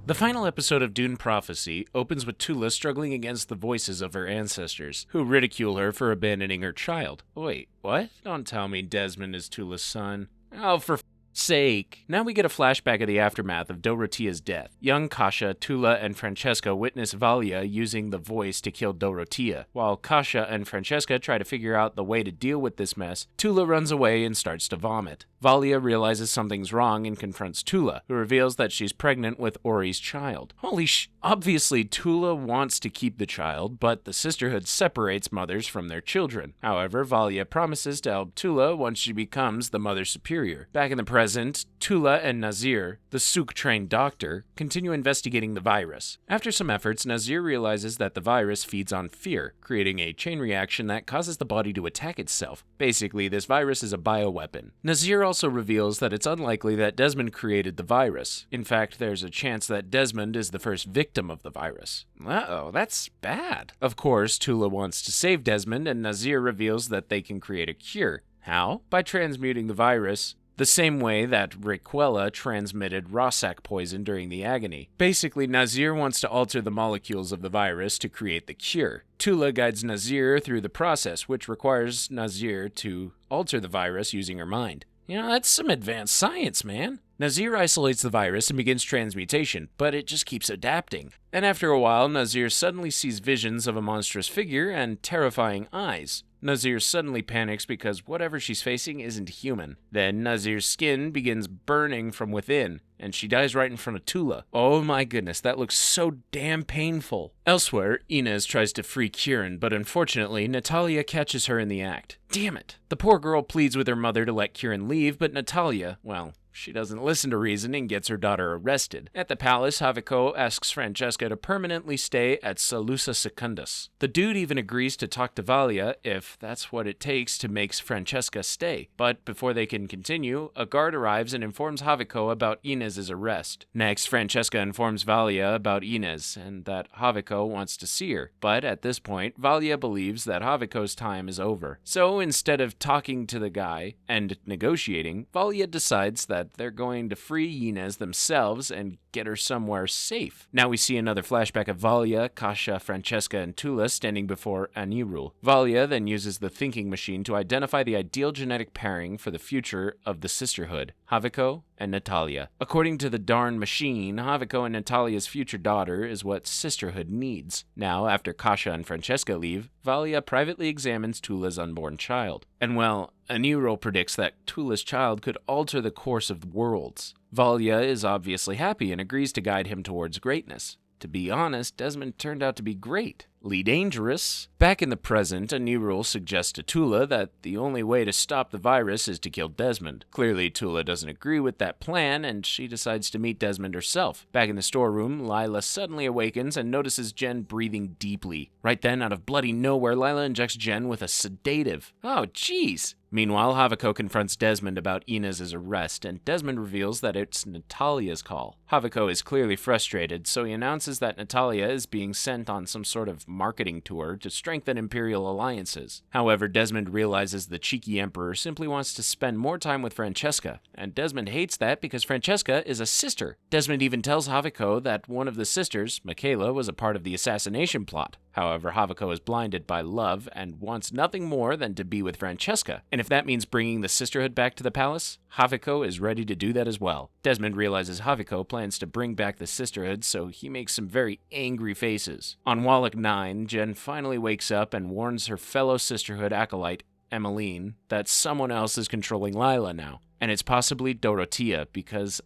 The final episode of Dune Prophecy opens with Tula struggling against the voices of her ancestors, who ridicule her for abandoning her child. Wait, what? Don't tell me Desmond is Tula's son. Oh, for sake. Now we get a flashback of the aftermath of Dorotea's death. Young Kasha, Tula, and Francesca witness Valia using the voice to kill Dorotea. While Kasha and Francesca try to figure out the way to deal with this mess, Tula runs away and starts to vomit. Valia realizes something's wrong and confronts Tula, who reveals that she's pregnant with Ori's child. Obviously, Tula wants to keep the child, but the Sisterhood separates mothers from their children. However, Valia promises to help Tula once she becomes the Mother Superior. Back in the present, Tula and Nazir, the Suk-trained doctor, continue investigating the virus. After some efforts, Nazir realizes that the virus feeds on fear, creating a chain reaction that causes the body to attack itself. Basically, this virus is a bioweapon. Nazir also reveals that it's unlikely that Desmond created the virus. In fact, there's a chance that Desmond is the first victim of the virus. Uh-oh, that's bad. Of course, Tula wants to save Desmond, and Nazir reveals that they can create a cure. How? By transmuting the virus the same way that Raquella transmitted Rossack poison during the agony. Basically, Nazir wants to alter the molecules of the virus to create the cure. Tula guides Nazir through the process, which requires Nazir to alter the virus using her mind. You know, that's some advanced science, man. Nazir isolates the virus and begins transmutation, but it just keeps adapting. And after a while, Nazir suddenly sees visions of a monstrous figure and terrifying eyes. Nazir suddenly panics because whatever she's facing isn't human. Then Nazir's skin begins burning from within, and she dies right in front of Tula. Oh my goodness, that looks so damn painful. Elsewhere, Inez tries to free Kieran, but unfortunately, Natalia catches her in the act. Damn it. The poor girl pleads with her mother to let Kieran leave, but Natalia, well, she doesn't listen to reason and gets her daughter arrested. At the palace, Haviko asks Francesca to permanently stay at Salusa Secundus. The dude even agrees to talk to Valia if that's what it takes to make Francesca stay. But before they can continue, a guard arrives and informs Haviko about Inez's arrest. Next, Francesca informs Valia about Inez and that Haviko wants to see her. But at this point, Valia believes that Haviko's time is over. So instead of talking to the guy and negotiating, Valia decides that they're going to free Inez themselves and get her somewhere safe. Now we see another flashback of Valia, Kasha, Francesca, and Tula standing before Anirul. Valia then uses the thinking machine to identify the ideal genetic pairing for the future of the Sisterhood, Haviko and Natalia. According to the darn machine, Haviko and Natalia's future daughter is what Sisterhood needs. Now, after Kasha and Francesca leave, Valia privately examines Tula's unborn child. And well, Anirul predicts that Tula's child could alter the course of the worlds. Valia is obviously happy and agrees to guide him towards greatness. To be honest, Desmond turned out to be great. Dangerous. Back in the present, Anirul suggests to Tula that the only way to stop the virus is to kill Desmond. Clearly, Tula doesn't agree with that plan, and she decides to meet Desmond herself. Back in the storeroom, Lila suddenly awakens and notices Jen breathing deeply. Right then, out of bloody nowhere, Lila injects Jen with a sedative. Oh, jeez! Meanwhile, Haviko confronts Desmond about Inez's arrest, and Desmond reveals that it's Natalia's call. Haviko is clearly frustrated, so he announces that Natalia is being sent on some sort of marketing tour to strengthen Imperial alliances. However, Desmond realizes the cheeky Emperor simply wants to spend more time with Francesca, and Desmond hates that because Francesca is a sister. Desmond even tells Haviko that one of the sisters, Michaela, was a part of the assassination plot. However, Haviko is blinded by love and wants nothing more than to be with Francesca. And if that means bringing the Sisterhood back to the palace, Haviko is ready to do that as well. Desmond realizes Haviko plans to bring back the Sisterhood, so he makes some very angry faces. On Wallach 9, Jen finally wakes up and warns her fellow Sisterhood acolyte, Emmeline, that someone else is controlling Lila now. And it's possibly Dorothea, because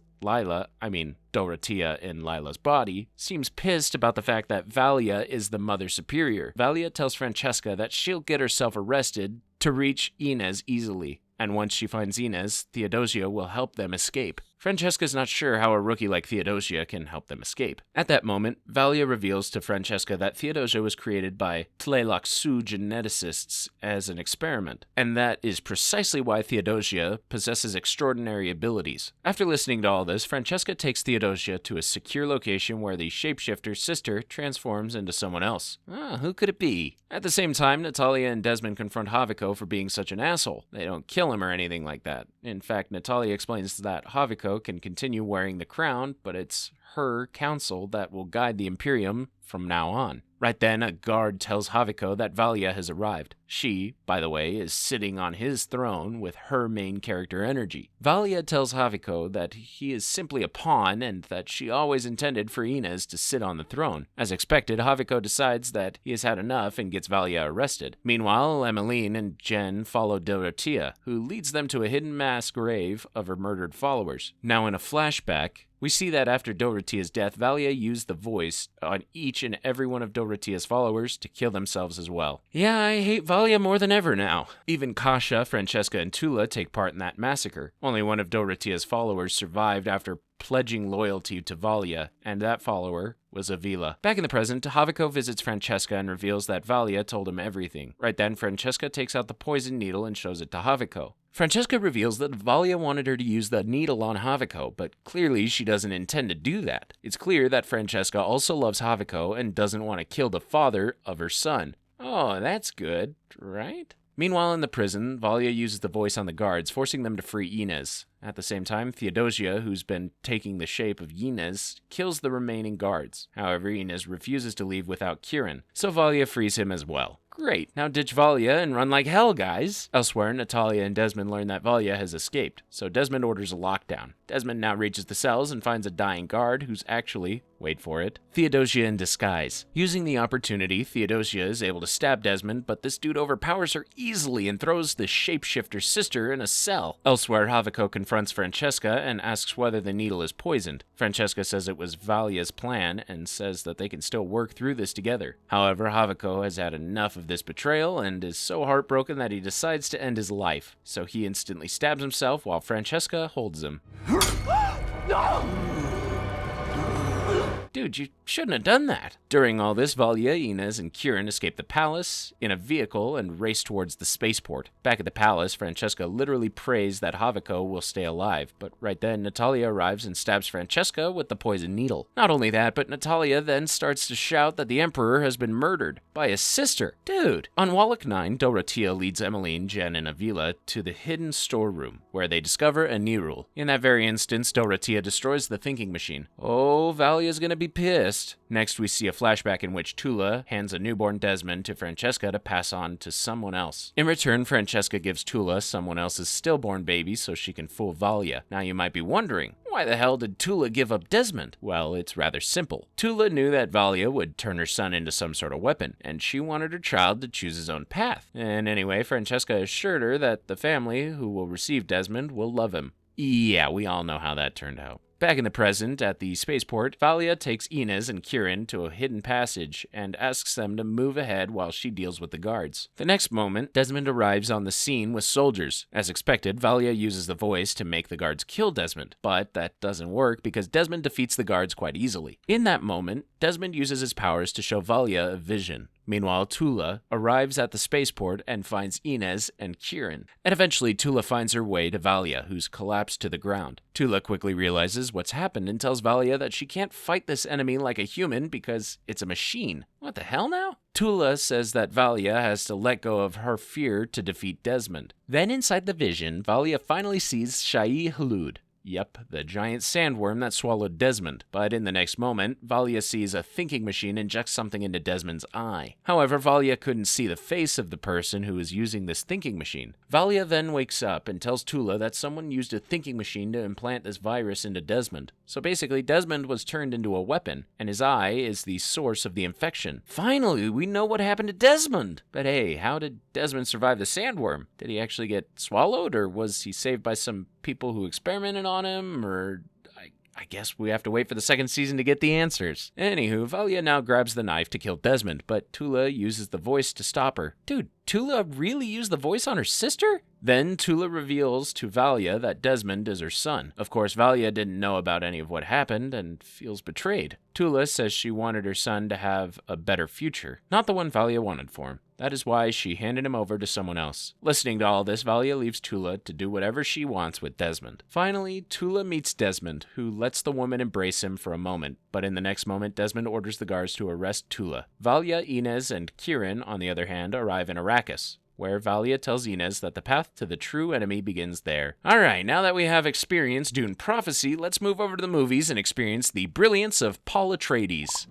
Dorothea in Lila's body, seems pissed about the fact that Valia is the Mother Superior. Valia tells Francesca that she'll get herself arrested to reach Inez easily, and once she finds Inez, Theodosia will help them escape. Francesca's not sure how a rookie like Theodosia can help them escape. At that moment, Valia reveals to Francesca that Theodosia was created by Tleilaxu geneticists as an experiment, and that is precisely why Theodosia possesses extraordinary abilities. After listening to all this, Francesca takes Theodosia to a secure location where the shapeshifter's sister transforms into someone else. Who could it be? At the same time, Natalia and Desmond confront Haviko for being such an asshole. They don't kill him or anything like that. In fact, Natalia explains that Haviko can continue wearing the crown, but it's her council that will guide the Imperium from now on. Right then, a guard tells Haviko that Valia has arrived. She, by the way, is sitting on his throne with her main character energy. Valia tells Haviko that he is simply a pawn and that she always intended for Inez to sit on the throne. As expected, Haviko decides that he has had enough and gets Valia arrested. Meanwhile, Emmeline and Jen follow Dorothea, who leads them to a hidden mass grave of her murdered followers. Now in a flashback, we see that after Dorothea's death, Valia used the voice on each and every one of Dorothea's followers to kill themselves as well. Yeah, I hate Valia more than ever now. Even Kasha, Francesca, and Tula take part in that massacre. Only one of Dorothea's followers survived after pledging loyalty to Valia, and that follower was Avila. Back in the present, Haviko visits Francesca and reveals that Valia told him everything. Right then, Francesca takes out the poison needle and shows it to Haviko. Francesca reveals that Valia wanted her to use the needle on Haviko, but clearly she doesn't intend to do that. It's clear that Francesca also loves Haviko and doesn't want to kill the father of her son. Oh, that's good, right? Meanwhile, in the prison, Valia uses the voice on the guards, forcing them to free Inez. At the same time, Theodosia, who's been taking the shape of Inez, kills the remaining guards. However, Inez refuses to leave without Kieran, so Valia frees him as well. Great, now ditch Valia and run like hell, guys! Elsewhere, Natalia and Desmond learn that Valia has escaped, so Desmond orders a lockdown. Desmond now reaches the cells and finds a dying guard who's actually, wait for it, Theodosia in disguise. Using the opportunity, Theodosia is able to stab Desmond, but this dude overpowers her easily and throws the shapeshifter's sister in a cell. Elsewhere, Haviko confronts confronts Francesca and asks whether the needle is poisoned. Francesca says it was Valia's plan and says that they can still work through this together. However, Haviko has had enough of this betrayal and is so heartbroken that he decides to end his life. So he instantly stabs himself while Francesca holds him. Dude, you shouldn't have done that. During all this, Valia, Inez, and Kieran escape the palace in a vehicle and race towards the spaceport. Back at the palace, Francesca literally prays that Haviko will stay alive, but right then Natalia arrives and stabs Francesca with the poison needle. Not only that, but Natalia then starts to shout that the Emperor has been murdered by his sister. Dude! On Wallach 9, Dorothea leads Emmeline, Jen, and Avila to the hidden storeroom, where they discover a Nirul. In that very instance, Dorothea destroys the thinking machine. Oh, Valia's gonna be pissed. Next, we see a flashback in which Tula hands a newborn Desmond to Francesca to pass on to someone else. In return, Francesca gives Tula someone else's stillborn baby so she can fool Valia. Now you might be wondering, why the hell did Tula give up Desmond? Well, it's rather simple. Tula knew that Valia would turn her son into some sort of weapon, and she wanted her child to choose his own path. And anyway, Francesca assured her that the family who will receive Desmond will love him. Yeah, we all know how that turned out. Back in the present, at the spaceport, Valia takes Inez and Kieran to a hidden passage and asks them to move ahead while she deals with the guards. The next moment, Desmond arrives on the scene with soldiers. As expected, Valia uses the voice to make the guards kill Desmond, but that doesn't work because Desmond defeats the guards quite easily. In that moment, Desmond uses his powers to show Valia a vision. Meanwhile, Tula arrives at the spaceport and finds Inez and Kieran. And eventually, Tula finds her way to Valia, who's collapsed to the ground. Tula quickly realizes what's happened and tells Valia that she can't fight this enemy like a human because it's a machine. What the hell now? Tula says that Valia has to let go of her fear to defeat Desmond. Then inside the vision, Valia finally sees Shai Hulud. Yep, the giant sandworm that swallowed Desmond. But in the next moment, Valia sees a thinking machine inject something into Desmond's eye. However, Valia couldn't see the face of the person who was using this thinking machine. Valia then wakes up and tells Tula that someone used a thinking machine to implant this virus into Desmond. So basically, Desmond was turned into a weapon, and his eye is the source of the infection. Finally, we know what happened to Desmond! But hey, how did Desmond survive the sandworm? Did he actually get swallowed, or was he saved by some people who experimented on him, or I guess we have to wait for the second season to get the answers. Anywho, Valia now grabs the knife to kill Desmond, but Tula uses the voice to stop her. Dude, Tula really used the voice on her sister? Then Tula reveals to Valia that Desmond is her son. Of course, Valia didn't know about any of what happened and feels betrayed. Tula says she wanted her son to have a better future, not the one Valia wanted for him. That is why she handed him over to someone else. Listening to all this, Valia leaves Tula to do whatever she wants with Desmond. Finally, Tula meets Desmond, who lets the woman embrace him for a moment, but in the next moment, Desmond orders the guards to arrest Tula. Valia, Inez, and Kieran, on the other hand, arrive in Arrakis, where Valia tells Inez that the path to the true enemy begins there. Alright, now that we have experienced Dune prophecy, let's move over to the movies and experience the brilliance of Paul Atreides.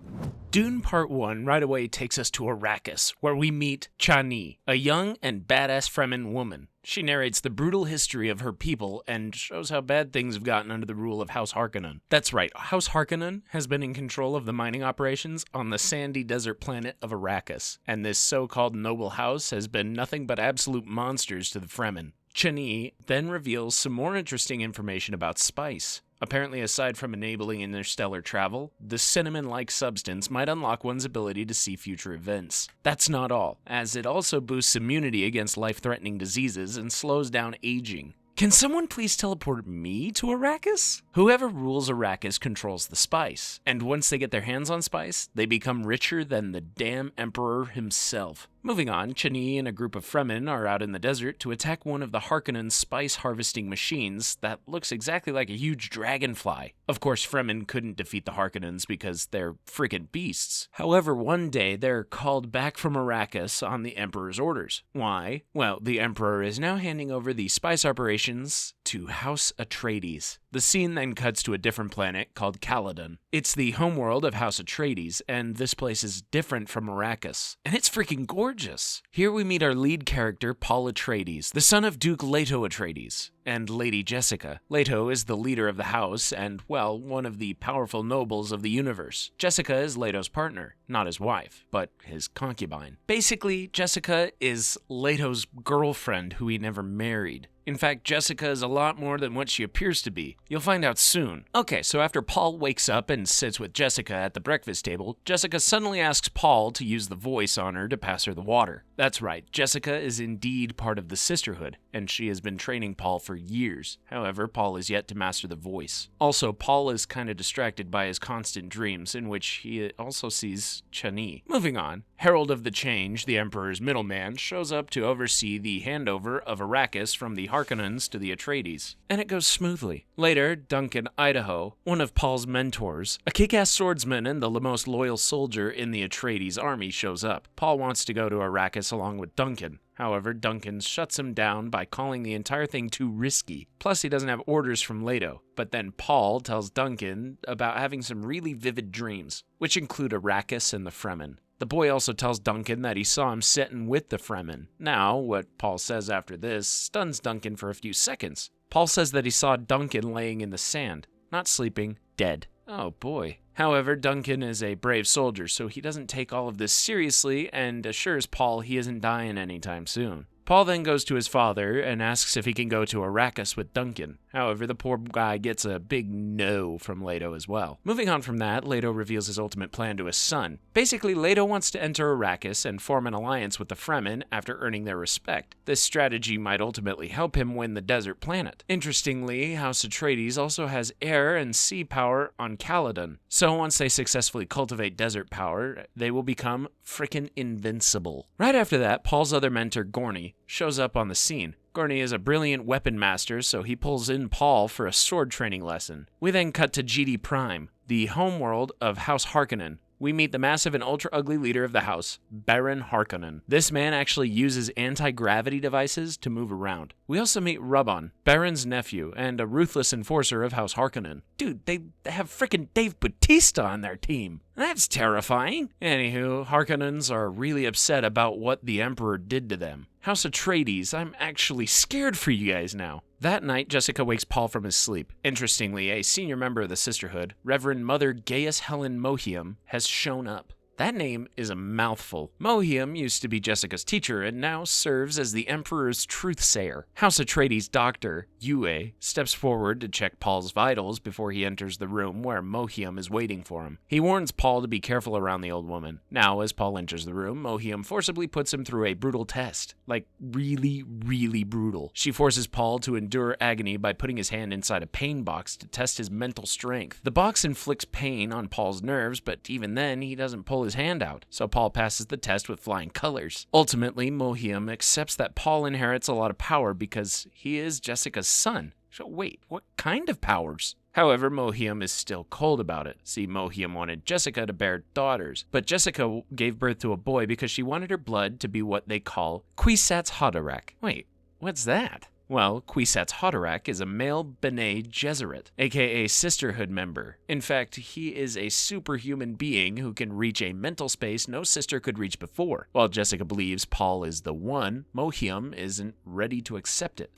Dune Part 1 right away takes us to Arrakis, where we meet Chani, a young and badass Fremen woman. She narrates the brutal history of her people and shows how bad things have gotten under the rule of House Harkonnen. That's right, House Harkonnen has been in control of the mining operations on the sandy desert planet of Arrakis, and this so-called noble house has been nothing but absolute monsters to the Fremen. Chani then reveals some more interesting information about spice. Apparently, aside from enabling interstellar travel, the cinnamon-like substance might unlock one's ability to see future events. That's not all, as it also boosts immunity against life-threatening diseases and slows down aging. Can someone please teleport me to Arrakis? Whoever rules Arrakis controls the spice, and once they get their hands on spice, they become richer than the damn Emperor himself. Moving on, Chani and a group of Fremen are out in the desert to attack one of the Harkonnen's spice harvesting machines that looks exactly like a huge dragonfly. Of course, Fremen couldn't defeat the Harkonnens because they're freaking beasts. However, one day they're called back from Arrakis on the Emperor's orders. Why? Well, the Emperor is now handing over the spice operations to House Atreides. The scene then cuts to a different planet called Caladan. It's the homeworld of House Atreides, and this place is different from Arrakis. And it's freaking gorgeous. Here we meet our lead character, Paul Atreides, the son of Duke Leto Atreides. and Lady Jessica. Leto is the leader of the house and, well, one of the powerful nobles of the universe. Jessica is Leto's partner, not his wife, but his concubine. Basically, Jessica is Leto's girlfriend who he never married. In fact, Jessica is a lot more than what she appears to be. You'll find out soon. Okay, so after Paul wakes up and sits with Jessica at the breakfast table, Jessica suddenly asks Paul to use the voice on her to pass her the water. That's right, Jessica is indeed part of the Sisterhood, and she has been training Paul for years. However, Paul is yet to master the voice. Also, Paul is kind of distracted by his constant dreams, in which he also sees Chani. Moving on, Herald of the Change, the Emperor's middleman, shows up to oversee the handover of Arrakis from the Harkonnens to the Atreides, and it goes smoothly. Later, Duncan Idaho, one of Paul's mentors, a kick-ass swordsman and the most loyal soldier in the Atreides army, shows up. Paul wants to go to Arrakis along with Duncan. However, Duncan shuts him down by calling the entire thing too risky. Plus, he doesn't have orders from Leto. But then Paul tells Duncan about having some really vivid dreams, which include Arrakis and the Fremen. The boy also tells Duncan that he saw him sitting with the Fremen. Now, what Paul says after this stuns Duncan for a few seconds. Paul says that he saw Duncan laying in the sand, not sleeping, dead. Oh boy. However, Duncan is a brave soldier, so he doesn't take all of this seriously and assures Paul he isn't dying anytime soon. Paul then goes to his father and asks if he can go to Arrakis with Duncan. However, the poor guy gets a big no from Leto as well. Moving on from that, Leto reveals his ultimate plan to his son. Basically, Leto wants to enter Arrakis and form an alliance with the Fremen after earning their respect. This strategy might ultimately help him win the desert planet. Interestingly, House Atreides also has air and sea power on Caladan. So once they successfully cultivate desert power, they will become frickin' invincible. Right after that, Paul's other mentor, Gorny, shows up on the scene. Gorny is a brilliant weapon master, so he pulls in Paul for a sword training lesson. We then cut to GD Prime, the homeworld of House Harkonnen. We meet the massive and ultra-ugly leader of the house, Baron Harkonnen. This man actually uses anti-gravity devices to move around. We also meet Rubon, Baron's nephew, and a ruthless enforcer of House Harkonnen. Dude, they have frickin' Dave Bautista on their team. That's terrifying. Anywho, Harkonnens are really upset about what the Emperor did to them. House Atreides, I'm actually scared for you guys now. That night, Jessica wakes Paul from his sleep. Interestingly, a senior member of the Sisterhood, Reverend Mother Gaius Helen Mohiam, has shown up. That name is a mouthful. Mohiam used to be Jessica's teacher and now serves as the Emperor's truthsayer. House Atreides' doctor, Yue, steps forward to check Paul's vitals before he enters the room where Mohiam is waiting for him. He warns Paul to be careful around the old woman. Now, as Paul enters the room, Mohiam forcibly puts him through a brutal test. Like, really, really brutal. She forces Paul to endure agony by putting his hand inside a pain box to test his mental strength. The box inflicts pain on Paul's nerves, but even then, he doesn't pull his hand out, so Paul passes the test with flying colors. Ultimately, Mohiam accepts that Paul inherits a lot of power because he is Jessica's son. So wait, what kind of powers? However, Mohiam is still cold about it. See, Mohiam wanted Jessica to bear daughters, but Jessica gave birth to a boy because she wanted her blood to be what they call Kwisatz Haderach. Wait, what's that? Well, Kwisatz Haderach is a male Bene Gesserit, aka Sisterhood member. In fact, he is a superhuman being who can reach a mental space no sister could reach before. While Jessica believes Paul is the one, Mohiam isn't ready to accept it.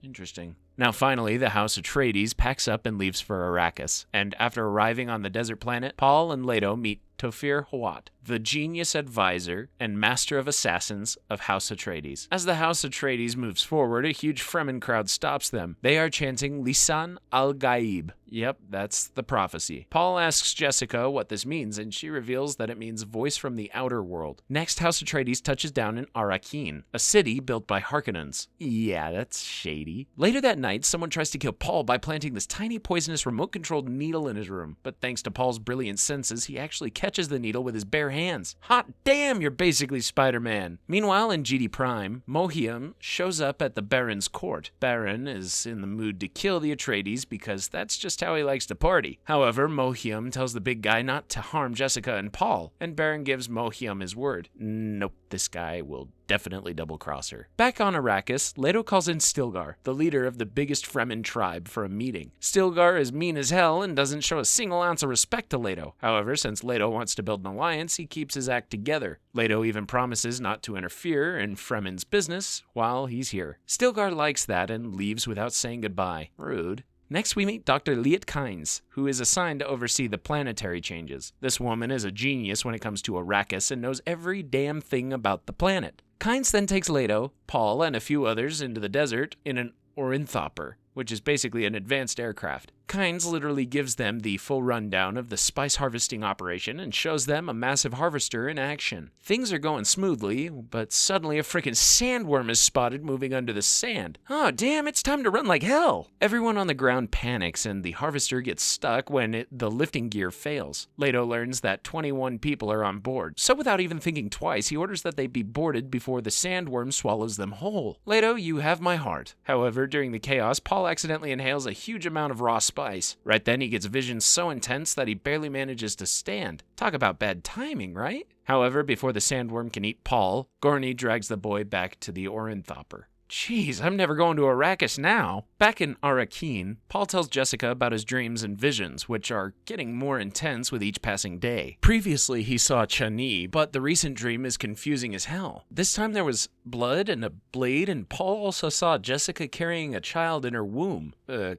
Interesting. Now finally, the House Atreides packs up and leaves for Arrakis, and after arriving on the desert planet, Paul and Leto meet Tofir Hawat, the genius advisor and master of assassins of House Atreides. As the House Atreides moves forward, a huge Fremen crowd stops them. They are chanting Lisan al-Gaib. Yep, that's the prophecy. Paul asks Jessica what this means, and she reveals that it means voice from the outer world. Next, House Atreides touches down in Arrakeen, a city built by Harkonnens. Yeah, that's shady. Later that night, someone tries to kill Paul by planting this tiny poisonous remote-controlled needle in his room. But thanks to Paul's brilliant senses, he actually catches the needle with his bare hands. Hot damn, you're basically Spider-Man. Meanwhile, in GD Prime, Mohiam shows up at the Baron's court. Baron is in the mood to kill the Atreides because that's just how he likes to party. However, Mohiam tells the big guy not to harm Jessica and Paul, and Baron gives Mohiam his word. Nope. This guy will definitely double-cross her. Back on Arrakis, Leto calls in Stilgar, the leader of the biggest Fremen tribe, for a meeting. Stilgar is mean as hell and doesn't show a single ounce of respect to Leto. However, since Leto wants to build an alliance, he keeps his act together. Leto even promises not to interfere in Fremen's business while he's here. Stilgar likes that and leaves without saying goodbye. Rude. Next, we meet Dr. Liet Kynes, who is assigned to oversee the planetary changes. This woman is a genius when it comes to Arrakis and knows every damn thing about the planet. Kynes then takes Leto, Paul, and a few others into the desert in an ornithopter, which is basically an advanced aircraft. Kynes literally gives them the full rundown of the spice harvesting operation and shows them a massive harvester in action. Things are going smoothly, but suddenly a freaking sandworm is spotted moving under the sand. Oh damn, it's time to run like hell! Everyone on the ground panics and the harvester gets stuck when the lifting gear fails. Leto learns that 21 people are on board, so without even thinking twice, he orders that they be boarded before the sandworm swallows them whole. Leto, you have my heart. However, during the chaos, Paul accidentally inhales a huge amount of raw spice. Right then, he gets visions so intense that he barely manages to stand. Talk about bad timing, right? However, before the sandworm can eat Paul, Gorny drags the boy back to the ornithopter. Jeez, I'm never going to Arrakis now. Back in Arrakeen, Paul tells Jessica about his dreams and visions, which are getting more intense with each passing day. Previously, he saw Chani, but the recent dream is confusing as hell. This time there was blood and a blade, and Paul also saw Jessica carrying a child in her womb.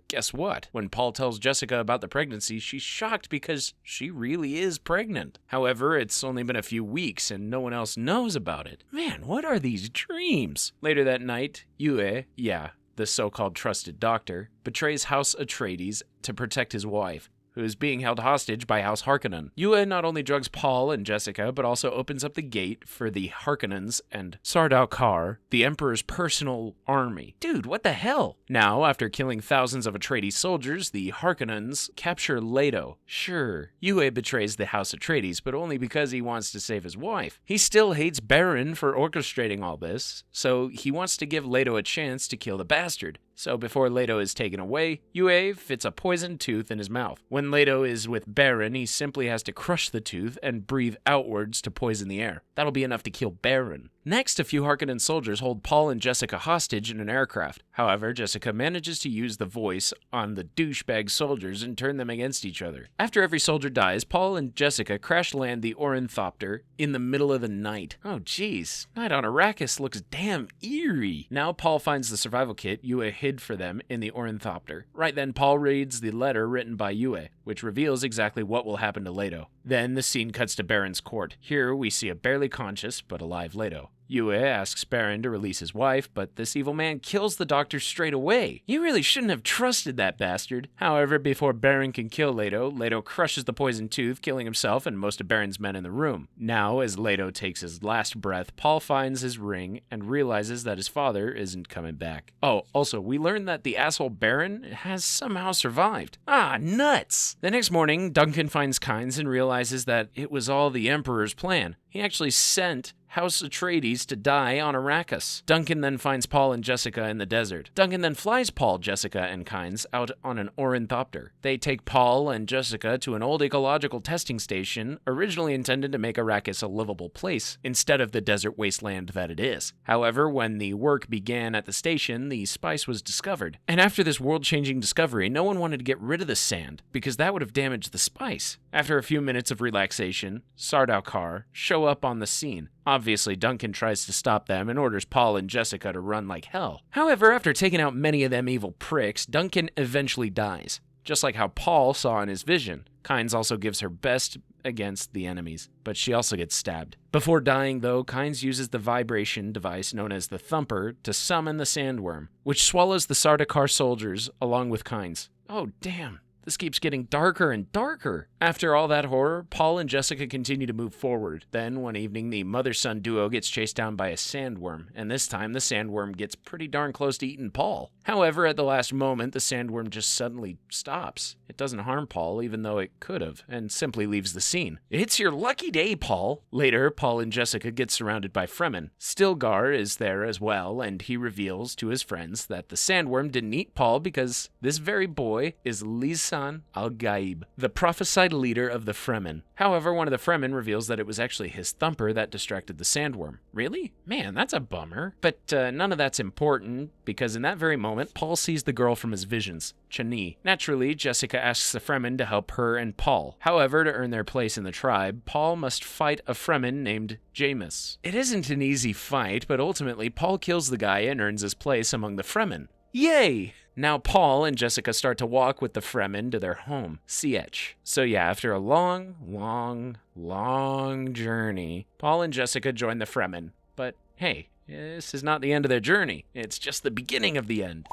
Guess what? When Paul tells Jessica about the pregnancy, she's shocked because she really is pregnant. However, it's only been a few weeks and no one else knows about it. Man, what are these dreams? Later that night, Yue, the so-called trusted doctor, betrays House Atreides to protect his wife, who is being held hostage by House Harkonnen. Yue not only drugs Paul and Jessica, but also opens up the gate for the Harkonnens and Sardaukar, the Emperor's personal army. Dude, what the hell? Now, after killing thousands of Atreides soldiers, the Harkonnens capture Leto. Sure, Yue betrays the House Atreides, but only because he wants to save his wife. He still hates Baron for orchestrating all this, so he wants to give Leto a chance to kill the bastard. So before Leto is taken away, Yue fits a poisoned tooth in his mouth. When Leto is with Baron, he simply has to crush the tooth and breathe outwards to poison the air. That'll be enough to kill Baron. Next, a few Harkonnen soldiers hold Paul and Jessica hostage in an aircraft. However, Jessica manages to use the voice on the douchebag soldiers and turn them against each other. After every soldier dies, Paul and Jessica crash land the ornithopter in the middle of the night. Oh geez, night on Arrakis looks damn eerie. Now Paul finds the survival kit Yue hid for them in the ornithopter. Right then, Paul reads the letter written by Yue, which reveals exactly what will happen to Leto. Then the scene cuts to Baron's court. Here we see a barely conscious but alive Leto. Yue asks Baron to release his wife, but this evil man kills the doctor straight away. You really shouldn't have trusted that bastard. However, before Baron can kill Leto, Leto crushes the poisoned tooth, killing himself and most of Baron's men in the room. Now, as Leto takes his last breath, Paul finds his ring and realizes that his father isn't coming back. Oh, also, we learn that the asshole Baron has somehow survived. Ah, nuts! The next morning, Duncan finds Kynes and realizes that it was all the Emperor's plan. He actually sent House Atreides to die on Arrakis. Duncan then finds Paul and Jessica in the desert. Duncan then flies Paul, Jessica, and Kynes out on an ornithopter. They take Paul and Jessica to an old ecological testing station originally intended to make Arrakis a livable place, instead of the desert wasteland that it is. However, when the work began at the station, the spice was discovered. And after this world-changing discovery, no one wanted to get rid of the sand, because that would have damaged the spice. After a few minutes of relaxation, Sardaukar show up on the scene. Obviously, Duncan tries to stop them and orders Paul and Jessica to run like hell. However, after taking out many of them evil pricks, Duncan eventually dies, just like how Paul saw in his vision. Kynes also gives her best against the enemies, but she also gets stabbed. Before dying, though, Kynes uses the vibration device known as the Thumper to summon the sandworm, which swallows the Sardaukar soldiers along with Kynes. Oh, damn. This keeps getting darker and darker. After all that horror, Paul and Jessica continue to move forward. Then, one evening, the mother-son duo gets chased down by a sandworm, and this time the sandworm gets pretty darn close to eating Paul. However, at the last moment, the sandworm just suddenly stops. It doesn't harm Paul, even though it could have, and simply leaves the scene. It's your lucky day, Paul. Later, Paul and Jessica get surrounded by Fremen. Stilgar is there as well, and he reveals to his friends that the sandworm didn't eat Paul because this very boy is Lys Lisan al-Gaib, the prophesied leader of the Fremen. However, one of the Fremen reveals that it was actually his thumper that distracted the sandworm. Really? Man, that's a bummer. But none of that's important, because in that very moment, Paul sees the girl from his visions, Chani. Naturally, Jessica asks the Fremen to help her and Paul. However, to earn their place in the tribe, Paul must fight a Fremen named Jameis. It isn't an easy fight, but ultimately Paul kills the guy and earns his place among the Fremen. Yay! Now Paul and Jessica start to walk with the Fremen to their home, Sietch. So yeah, after a long journey, Paul and Jessica join the Fremen. But hey, this is not the end of their journey. It's just the beginning of the end.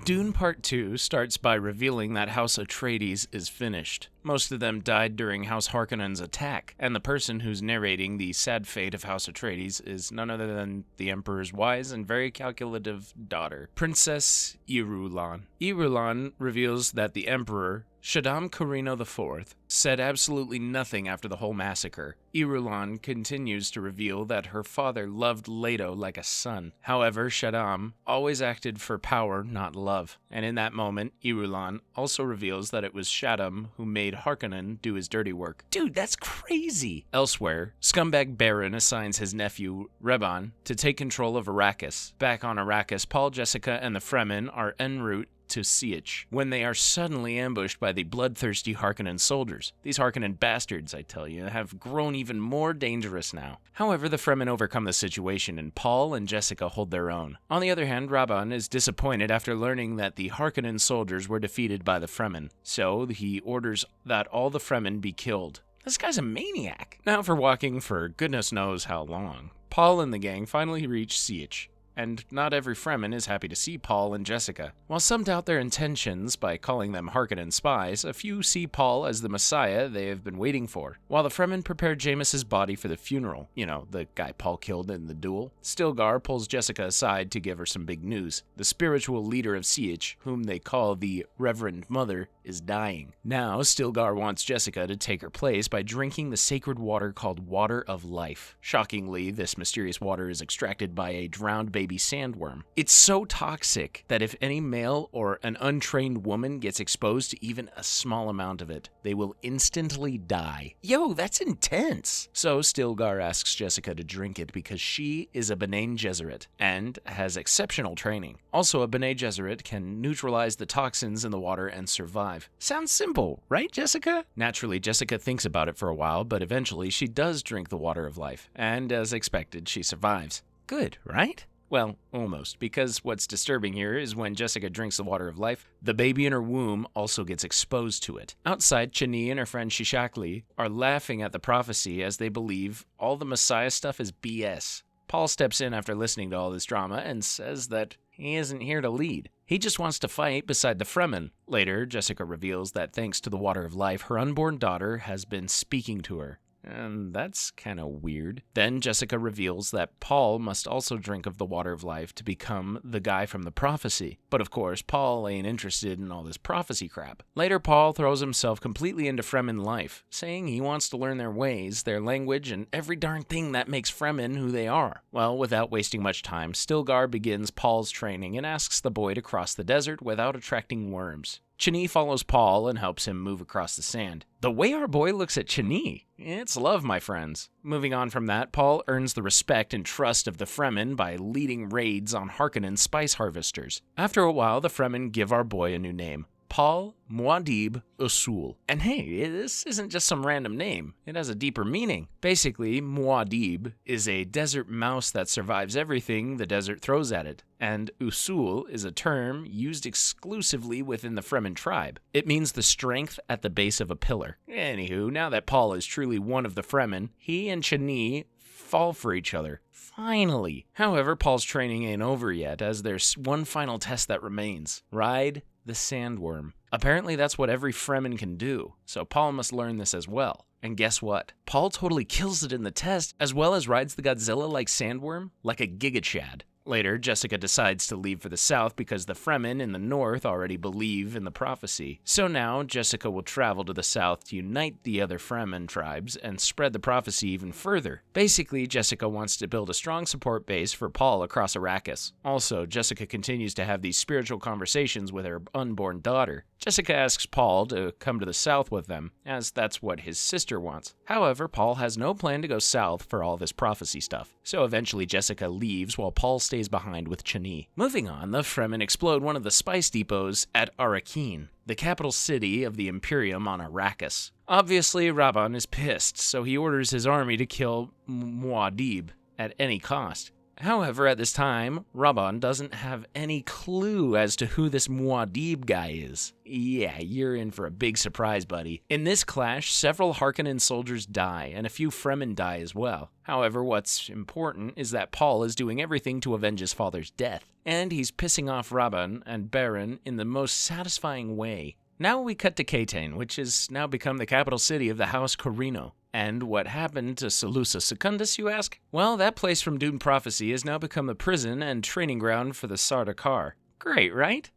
Dune Part 2 starts by revealing that House Atreides is finished. Most of them died during House Harkonnen's attack, and the person who's narrating the sad fate of House Atreides is none other than the Emperor's wise and very calculative daughter, Princess Irulan. Irulan reveals that the Emperor, Shaddam Corrino IV, said absolutely nothing after the whole massacre. Irulan continues to reveal that her father loved Leto like a son. However, Shaddam always acted for power, not love. And in that moment, Irulan also reveals that it was Shaddam who made Harkonnen do his dirty work. Dude, that's crazy! Elsewhere, scumbag Baron assigns his nephew, Reban, to take control of Arrakis. Back on Arrakis, Paul, Jessica, and the Fremen are en route to Sietch when they are suddenly ambushed by the bloodthirsty Harkonnen soldiers. These Harkonnen bastards, I tell you, have grown even more dangerous now. However, the Fremen overcome the situation and Paul and Jessica hold their own. On the other hand, Rabban is disappointed after learning that the Harkonnen soldiers were defeated by the Fremen, so he orders that all the Fremen be killed. This guy's a maniac. Now for walking for goodness knows how long, Paul and the gang finally reach Sietch. And not every Fremen is happy to see Paul and Jessica. While some doubt their intentions by calling them Harkonnen spies, a few see Paul as the Messiah they have been waiting for. While the Fremen prepare Jameis's body for the funeral, you know, the guy Paul killed in the duel, Stilgar pulls Jessica aside to give her some big news. The spiritual leader of Sietch, whom they call the Reverend Mother, is dying. Now, Stilgar wants Jessica to take her place by drinking the sacred water called Water of Life. Shockingly, this mysterious water is extracted by a drowned baby sandworm. It's so toxic that if any male or an untrained woman gets exposed to even a small amount of it, they will instantly die. Yo, that's intense! So Stilgar asks Jessica to drink it because she is a Bene Gesserit and has exceptional training. Also, a Bene Gesserit can neutralize the toxins in the water and survive. Sounds simple, right, Jessica? Naturally, Jessica thinks about it for a while, but eventually she does drink the Water of Life, and as expected, she survives. Good, right? Well, almost, because what's disturbing here is when Jessica drinks the Water of Life, the baby in her womb also gets exposed to it. Outside, Chani and her friend Shishakli are laughing at the prophecy as they believe all the Messiah stuff is BS. Paul steps in after listening to all this drama and says that he isn't here to lead. He just wants to fight beside the Fremen. Later, Jessica reveals that thanks to the Water of Life, her unborn daughter has been speaking to her. And that's kind of weird. Then Jessica reveals that Paul must also drink of the Water of Life to become the guy from the prophecy. But of course, Paul ain't interested in all this prophecy crap. Later, Paul throws himself completely into Fremen life, saying he wants to learn their ways, their language, and every darn thing that makes Fremen who they are. Well, without wasting much time, Stilgar begins Paul's training and asks the boy to cross the desert without attracting worms. Chani follows Paul and helps him move across the sand. The way our boy looks at Chani, it's love, my friends. Moving on from that, Paul earns the respect and trust of the Fremen by leading raids on Harkonnen spice harvesters. After a while, the Fremen give our boy a new name, Paul Muad'Dib Usul. And hey, this isn't just some random name. It has a deeper meaning. Basically, Muad'Dib is a desert mouse that survives everything the desert throws at it. And Usul is a term used exclusively within the Fremen tribe. It means the strength at the base of a pillar. Anywho, now that Paul is truly one of the Fremen, he and Chani fall for each other. Finally. However, Paul's training ain't over yet, as there's one final test that remains. Ride the sandworm. Apparently that's what every Fremen can do, so Paul must learn this as well. And guess what? Paul totally kills it in the test, as well as rides the Godzilla-like sandworm like a Giga Chad. Later, Jessica decides to leave for the south because the Fremen in the north already believe in the prophecy. So now, Jessica will travel to the south to unite the other Fremen tribes and spread the prophecy even further. Basically, Jessica wants to build a strong support base for Paul across Arrakis. Also, Jessica continues to have these spiritual conversations with her unborn daughter. Jessica asks Paul to come to the south with them, as that's what his sister wants. However, Paul has no plan to go south for all this prophecy stuff, so eventually Jessica leaves while Paul stays behind with Chani. Moving on, the Fremen explode one of the spice depots at Arrakeen, the capital city of the Imperium on Arrakis. Obviously, Rabban is pissed, so he orders his army to kill Muad'Dib at any cost. However, at this time, Rabban doesn't have any clue as to who this Muad'Dib guy is. Yeah, you're in for a big surprise, buddy. In this clash, several Harkonnen soldiers die, and a few Fremen die as well. However, what's important is that Paul is doing everything to avenge his father's death, and he's pissing off Rabban and Beren in the most satisfying way. Now we cut to Catain, which has now become the capital city of the House Corrino. And what happened to Salusa Secundus, you ask? Well, that place from Dune Prophecy has now become the prison and training ground for the Sardaukar. Great, right?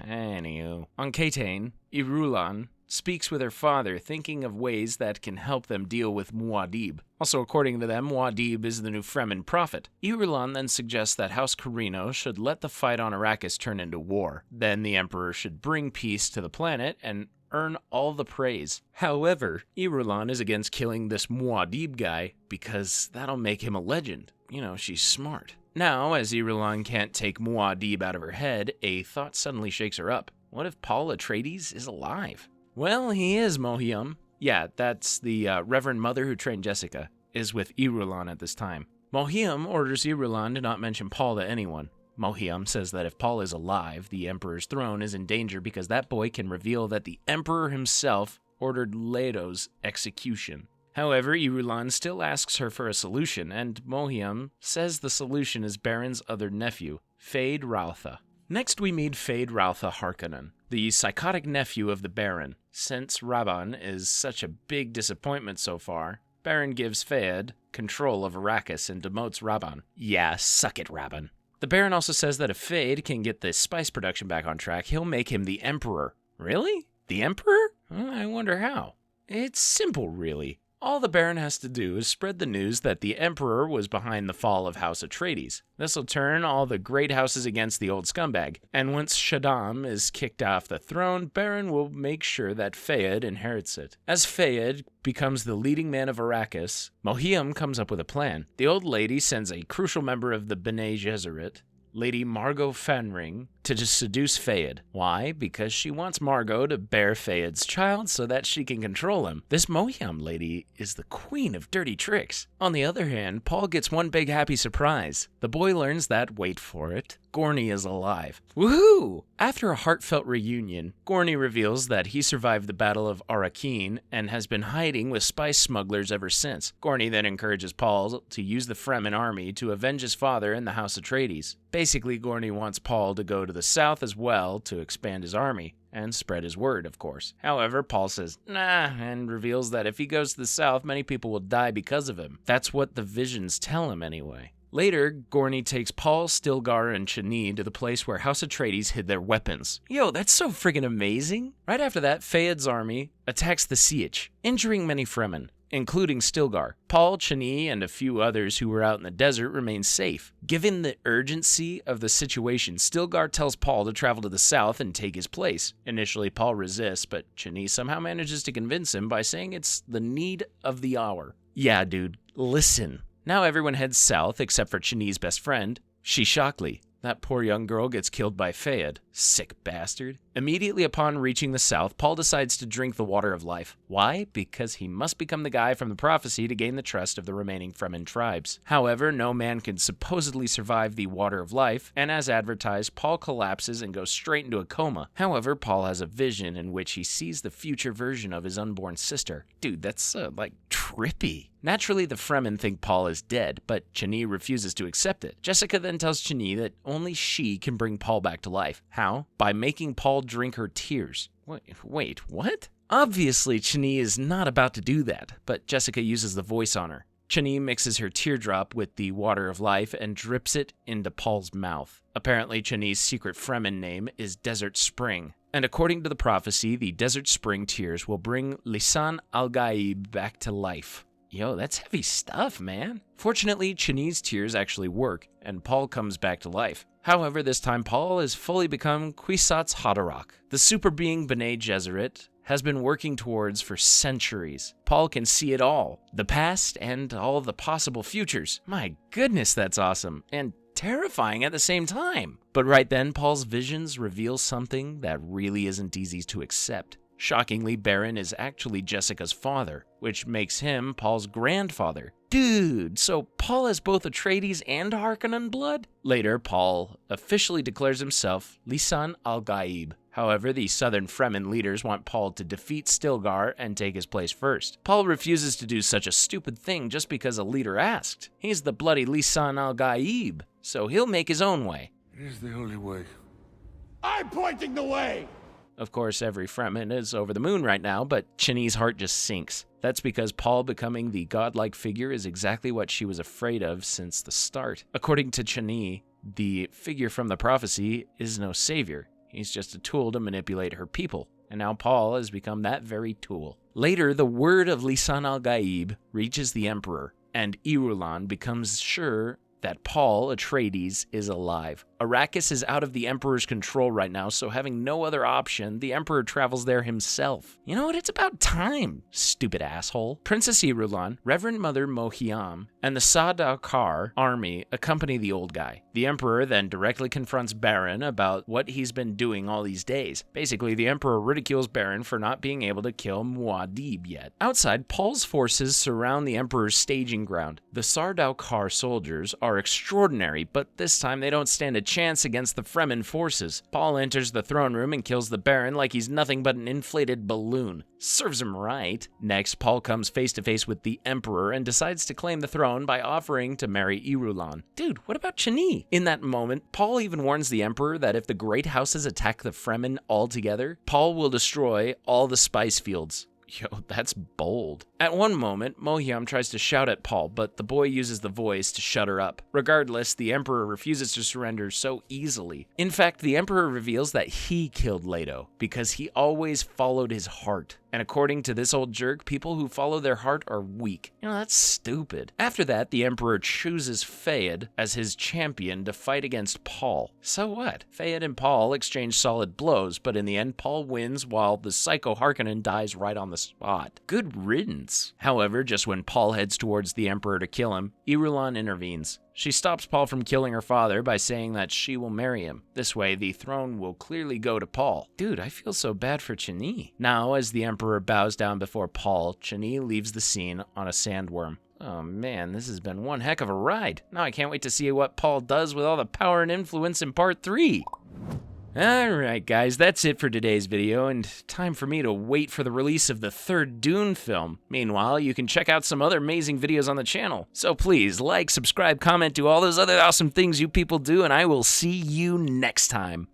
Anywho. On Catain, Irulan speaks with her father, thinking of ways that can help them deal with Muad'Dib. Also, according to them, Muad'Dib is the new Fremen prophet. Irulan then suggests that House Corrino should let the fight on Arrakis turn into war. Then the Emperor should bring peace to the planet and earn all the praise. However, Irulan is against killing this Muad'Dib guy because that'll make him a legend. You know, she's smart. Now, as Irulan can't take Muad'Dib out of her head, a thought suddenly shakes her up. What if Paul Atreides is alive? Well, he is, Mohiam. Yeah, that's the Reverend Mother who trained Jessica, is with Irulan at this time. Mohiam orders Irulan to not mention Paul to anyone. Mohiam says that if Paul is alive, the Emperor's throne is in danger because that boy can reveal that the Emperor himself ordered Leto's execution. However, Irulan still asks her for a solution, and Mohiam says the solution is Beren's other nephew, Feyd Rautha. Next we meet Feyd Rautha Harkonnen, the psychotic nephew of the Baron. Since Rabban is such a big disappointment so far, Beren gives Feyd control of Arrakis and demotes Rabban. Yeah, suck it, Rabban. The Baron also says that if Feyd can get the spice production back on track, he'll make him the Emperor. Really? The Emperor? I wonder how. It's simple, really. All the Baron has to do is spread the news that the Emperor was behind the fall of House Atreides. This'll turn all the great houses against the old scumbag, and once Shaddam is kicked off the throne, Beren will make sure that Feyd inherits it. As Feyd becomes the leading man of Arrakis, Mohiam comes up with a plan. The old lady sends a crucial member of the Bene Gesserit, Lady Margot Fanring, to seduce Feyd. Why? Because she wants Margot to bear Feyd's child so that she can control him. This Mohiam lady is the queen of dirty tricks. On the other hand, Paul gets one big happy surprise. The boy learns that, wait for it, Gorny is alive. Woohoo! After a heartfelt reunion, Gorny reveals that he survived the Battle of Arrakeen and has been hiding with spice smugglers ever since. Gorny then encourages Paul to use the Fremen army to avenge his father and the House Atreides. Basically, Gorny wants Paul to go to the south as well to expand his army and spread his word, of course. However, Paul says, nah, and reveals that if he goes to the south, many people will die because of him. That's what the visions tell him anyway. Later, Gorny takes Paul, Stilgar, and Chani to the place where House Atreides hid their weapons. Yo, that's so friggin' amazing! Right after that, Feyd's army attacks the Siege, injuring many Fremen, including Stilgar. Paul, Chani, and a few others who were out in the desert remain safe. Given the urgency of the situation, Stilgar tells Paul to travel to the south and take his place. Initially, Paul resists, but Chani somehow manages to convince him by saying it's the need of the hour. Yeah, dude, listen. Now everyone heads south except for Chani's best friend, Shishakli. That poor young girl gets killed by Feyd. Sick bastard. Immediately upon reaching the south, Paul decides to drink the water of life. Why? Because he must become the guy from the prophecy to gain the trust of the remaining Fremen tribes. However, no man can supposedly survive the water of life, and as advertised, Paul collapses and goes straight into a coma. However, Paul has a vision in which he sees the future version of his unborn sister. Dude, that's trippy. Naturally, the Fremen think Paul is dead, but Chani refuses to accept it. Jessica then tells Chani that only she can bring Paul back to life. How? By making Paul drink her tears. Wait, what? Obviously, Chani is not about to do that, but Jessica uses the voice on her. Chani mixes her teardrop with the water of life and drips it into Paul's mouth. Apparently, Chani's secret Fremen name is Desert Spring. And according to the prophecy, the Desert Spring tears will bring Lisan al-Gaib back to life. Yo, that's heavy stuff, man. Fortunately, Chani's tears actually work, and Paul comes back to life. However, this time Paul has fully become Kwisatz Haderach, the super being B'nai Gesserit has been working towards for centuries. Paul can see it all, the past and all of the possible futures. My goodness, that's awesome, and terrifying at the same time. But right then, Paul's visions reveal something that really isn't easy to accept. Shockingly, Baron is actually Jessica's father, which makes him Paul's grandfather. Dude, so Paul has both Atreides and Harkonnen blood? Later, Paul officially declares himself Lisan al-Gaib. However, the southern Fremen leaders want Paul to defeat Stilgar and take his place first. Paul refuses to do such a stupid thing just because a leader asked. He's the bloody Lisan al-Gaib, so he'll make his own way. It is the only way. I'm pointing the way! Of course, every Fremen is over the moon right now, but Chani's heart just sinks. That's because Paul becoming the godlike figure is exactly what she was afraid of since the start. According to Chani, the figure from the prophecy is no savior. He's just a tool to manipulate her people, and now Paul has become that very tool. Later, the word of Lisan al-Gaib reaches the Emperor, and Irulan becomes sure that Paul Atreides is alive. Arrakis is out of the Emperor's control right now, so having no other option, the Emperor travels there himself. You know what? It's about time, stupid asshole. Princess Irulan, Reverend Mother Mohiam, and the Sardaukar army accompany the old guy. The Emperor then directly confronts Baron about what he's been doing all these days. Basically, the Emperor ridicules Baron for not being able to kill Muad'Dib yet. Outside, Paul's forces surround the Emperor's staging ground. The Sardaukar soldiers are extraordinary, but this time they don't stand a chance against the Fremen forces. Paul enters the throne room and kills the Baron like he's nothing but an inflated balloon. Serves him right. Next, Paul comes face to face with the Emperor and decides to claim the throne by offering to marry Irulan. Dude, what about Chani? In that moment, Paul even warns the Emperor that if the great houses attack the Fremen altogether, Paul will destroy all the spice fields. Yo, that's bold. At one moment, Mohiam tries to shout at Paul, but the boy uses the voice to shut her up. Regardless, the Emperor refuses to surrender so easily. In fact, the Emperor reveals that he killed Leto because he always followed his heart. And according to this old jerk, people who follow their heart are weak. You know, that's stupid. After that, the Emperor chooses Fayed as his champion to fight against Paul. So what? Fayed and Paul exchange solid blows, but in the end, Paul wins while the Psycho Harkonnen dies right on the spot. Good riddance. However, just when Paul heads towards the Emperor to kill him, Irulan intervenes. She stops Paul from killing her father by saying that she will marry him. This way, the throne will clearly go to Paul. Dude, I feel so bad for Chani. Now, as the Emperor bows down before Paul, Chani leaves the scene on a sandworm. Oh man, this has been one heck of a ride. Now I can't wait to see what Paul does with all the power and influence in part 3. Alright guys, that's it for today's video, and time for me to wait for the release of the third Dune film. Meanwhile, you can check out some other amazing videos on the channel. So please, like, subscribe, comment, do all those other awesome things you people do, and I will see you next time.